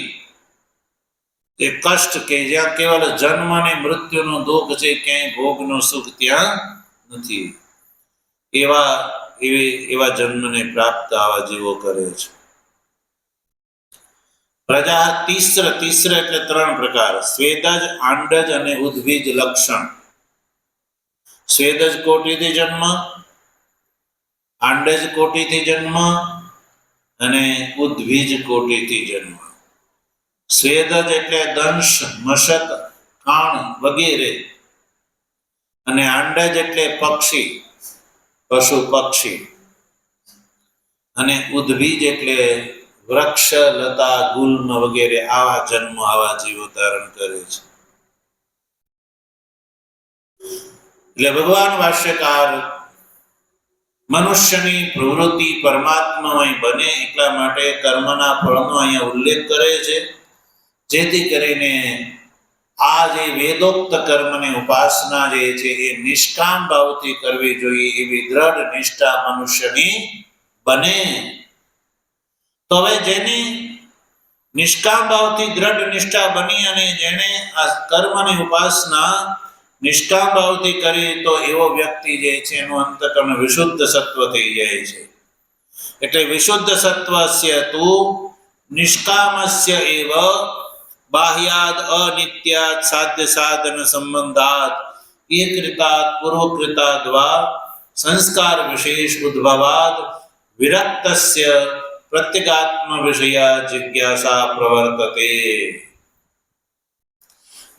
એ કષ્ટ કે જ્યાં કેવળ જન્મ અને મૃત્યુનું દુઃખ છે, ક્યાંય ભોગનું સુખ ત્યાં નથી, એવા જન્મને પ્રાપ્ત આવા જીવો કરે છે. પ્રજા તિસ્ર એટલે 3 પ્રકાર: સ્વેદજ, આંડજ અને ઉદ્ભીજ લક્ષણ. સ્વેદજ કોટીથી જન્મ, આંડજ કોટીથી જન્મ અને ઉદ્ભીજ કોટીથી જન્મ. સ્વેદજ એટલે દંશ, મશક, કાણ વગેરે, અને આંડજ એટલે પક્ષી, પશુ પક્ષી, અને ઉદ્ભીજ એટલે વૃક્ષ, લતા, ગુલ્મ વગેરે આવા જન્મ આવા જીવો ધારણ કરે છે. એટલે ભગવાન ભાષ્યકાર મનુષ્યની પ્રવૃત્તિ પરમાત્મામય બને એટલા માટે કર્મના ફળનો અહીંયા ઉલ્લેખ કરે છે, જેથી કરીને આ જે વેદોક્ત કર્મની ઉપાસના જે છે એ નિષ્કામ ભાવથી કરવી જોઈએ, એવી દ્રઢ નિષ્ઠા મનુષ્યની બને. તો હવે જેની નિષ્કામ ભાવથી દ્રઢ નિષ્ઠા બની અને જેને આ કર્મની ઉપાસના નિષ્કામ ભાવથી કરી તો એવો વ્યક્તિ જે છે એનું અંતઃકરણ વિશુદ્ધ સત્વ થઈ જાય છે. એટલે વિશુદ્ધ સત્વસ્ય તુ નિષ્કામસ્ય એવ બાહ્યાદ અનિત્યાદ સાધ્ય સાધન સંબંધાત એકૃતાદ પૂર્વકૃતાદ વા સંસ્કાર વિશેષ ઉદ્ભવાદ વિરક્તસ્ય પ્રત્યેગાત્મ વિષયા જિજ્ઞાસા પ્રવર્તતે.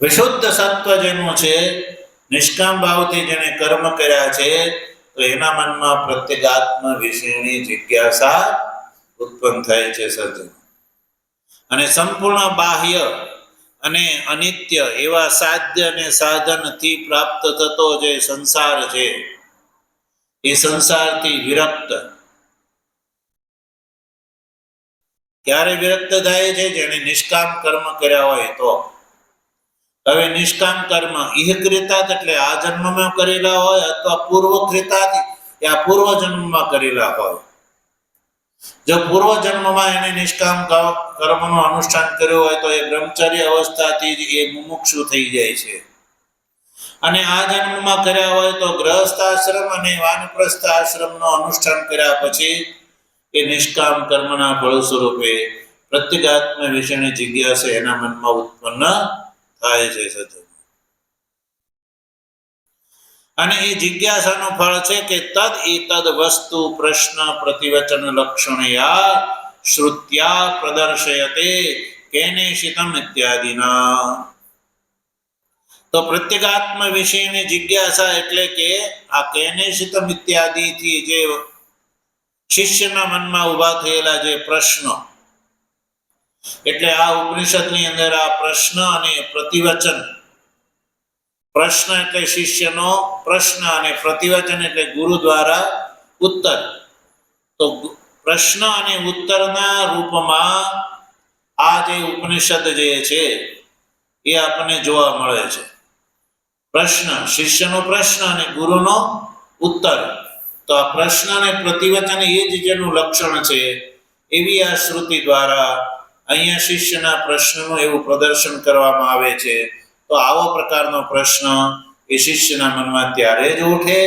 વિશુદ્ધ સત્વ જેનું છે, નિષ્કામ ભાવથી જેને કર્મ કર્યા છે, તો એના મનમાં પ્રત્યેગાત્મ વિષયની જિજ્ઞાસા ઉત્પન્ન થાય છે સર્જન. અને સંપૂર્ણ બાહ્ય અને અનિત્ય એવા સાધ્ય અને સાધનથી પ્રાપ્ત થતો જે સંસાર છે એ સંસારથી વિરક્ત. ક્યારે વિરક્ત થાય છે? જેને નિષ્કામ કર્મ કર્યા હોય તો. હવે નિષ્કામ કર્મ ઇહકૃતાત એટલે આ જન્મમાં કરેલા હોય અથવા પૂર્વકૃતાત યા પૂર્વ જન્મમાં કરેલા હોય. જો પૂર્વ જન્મમાં એને નિષ્કામ કર્મનું અનુષ્ઠાન કર્યું હોય તો એ બ્રહ્મચર્ય અવસ્થાથી જ એ મુમુક્ષુ થઈ જાય છે. અને આ જન્મમાં કર્યા હોય તો ગ્રહસ્થાશ્રમ અને વાનપ્રસ્થ આશ્રમનું અનુષ્ઠાન કર્યા પછી એ નિષ્કામ કર્મના ફળ સ્વરૂપે પ્રત્યેગાત્મ વિષયની જિજ્ઞાસા એના મનમાં ઉત્પન્ન થાય છે. અને એ જિજ્ઞાસાનું ફળ છે કે તદ એતદ વસ્તુ પ્રશ્ન પ્રતિવચન લક્ષણયા શ્રુત્યા પ્રદર્શયતે કેનેશિતમ ઇત્યાદિના. તો પ્રત્યેગાત્મ વિષયની જિજ્ઞાસા એટલે કે આ કેનેશિતમ ઇત્યાદિથી જે શિષ્યના મનમાં ઉભા થયેલા જે પ્રશ્નો, એટલે આ ઉપનિષદની અંદર આ પ્રશ્ન અને પ્રતિવચન, પ્રશ્ન એટલે શિષ્યનો પ્રશ્ન અને પ્રતિવચન એટલે ગુરુ દ્વારા ઉત્તર. તો પ્રશ્ન અને ઉત્તરના રૂપમાં આ જે ઉપનિષદ જે છે એ આપણને જોવા મળે છે. પ્રશ્ન, શિષ્યનો પ્રશ્ન અને ગુરુનો ઉત્તર. તો આ પ્રશ્ન અને પ્રતિવચન એ જ જેનું લક્ષણ છે, એવી આ શ્રુતિ દ્વારા અહીંયા શિષ્યના પ્રશ્નનું એવું પ્રદર્શન કરવામાં આવે છે. તો આવો પ્રકારનો પ્રશ્ન એ શિષ્યના મનમાં ત્યારે જ ઉઠે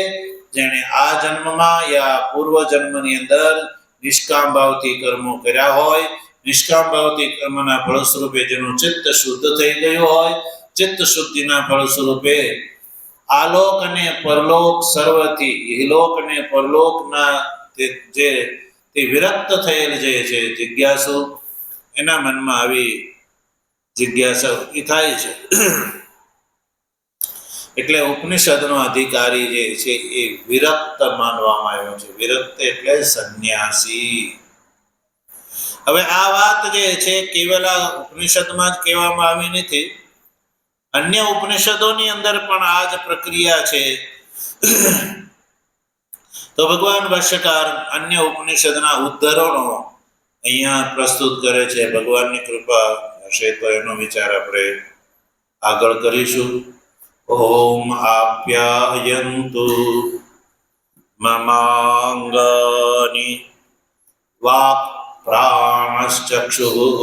જેણે આ જન્મમાં યા પૂર્વ જન્મની અંદર નિષ્કામ ભાવથી કર્મો કર્યા હોય, નિષ્કામ ભાવથી કર્મના ફળ સ્વરૂપે જેનું ચિત્ત શુદ્ધ થઈ ગયું હોય, ચિત્ત શુદ્ધિના ફળ સ્વરૂપે આલોક અને પરલોક સર્વથી ઇહલોક અને પરલોકના તે વિરક્ત થયેલ જે છે જિજ્ઞાસુ, એના મનમાં આવી જિજ્ઞાસા થાય છે. એટલે ઉપનિષદનો અધિકારી જે છે એ વિરક્ત માનવામાં આવ્યો છે. વિરક્ત એટલે સંન્યાસી. હવે આ વાત જે છે કેવલ આ ઉપનિષદમાં જ કહેવામાં આવી નથી, અન્ય ઉપનિષદોની અંદર પણ આ જ પ્રક્રિયા છે. તો ભગવાન ભાષ્યકાર અન્ય ઉપનિષદના ઉદ્ધરણો અહીંયા પ્રસ્તુત કરે છે. ભગવાનની કૃપા હશે તો એનો વિચાર આપણે આગળ કરીશું. ઓમ આપ્યાયન્તુ મમાંગાની વાક પ્રાણશ્ચક્ષુઃ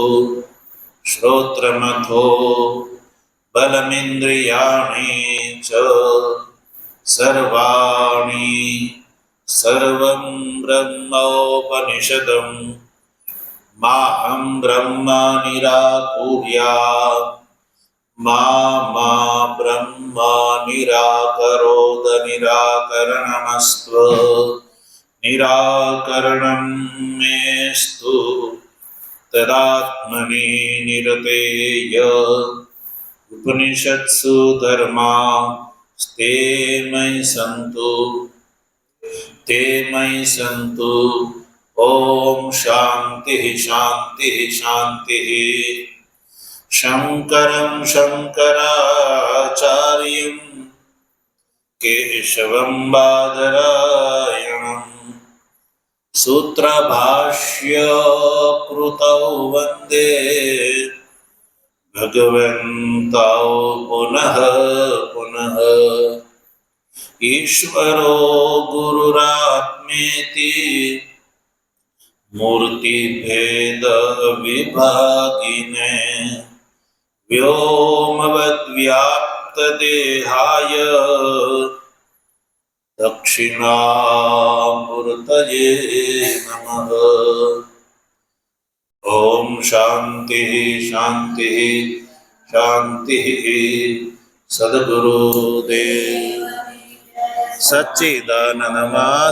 શ્રોત્રમથો બલમિન્દ્રિયાણિ ચ સર્વાણિ સર્વં બ્રહ્મોપનિષદં માહં બ્રહ્મ નિરાકુર્યાત મા બ્રહ્મ નિરાકરોદ નિરાકરણમસ્ત્વ નિરાકરણં મેસ્તુ તદાત્મનિ નિરતેય ઉપનિષત્સુ ધર્મા તે મયि સંતુ. ઓમ શાંતિ શાંતિ શાંતિ. શંકરં શંકરાચાર્યં કેશવં બાદરાયણં સૂત્રભાષ્ય કૃતૌ વંદે ભગવन्तૌ પુનઃ પુનઃ. ઈશ્વરો ગુરુરાત્મેતિ મૂર્તિભેદ વિભાગિને વ્યોમવદ્વ્યાપ્ત દેહાય દક્ષિણામૂર્તયે નમઃ. ઓમ શાંતિ શાંતિ શાંતિ. સદગુરુદેવ સચ્ચિદાનંદ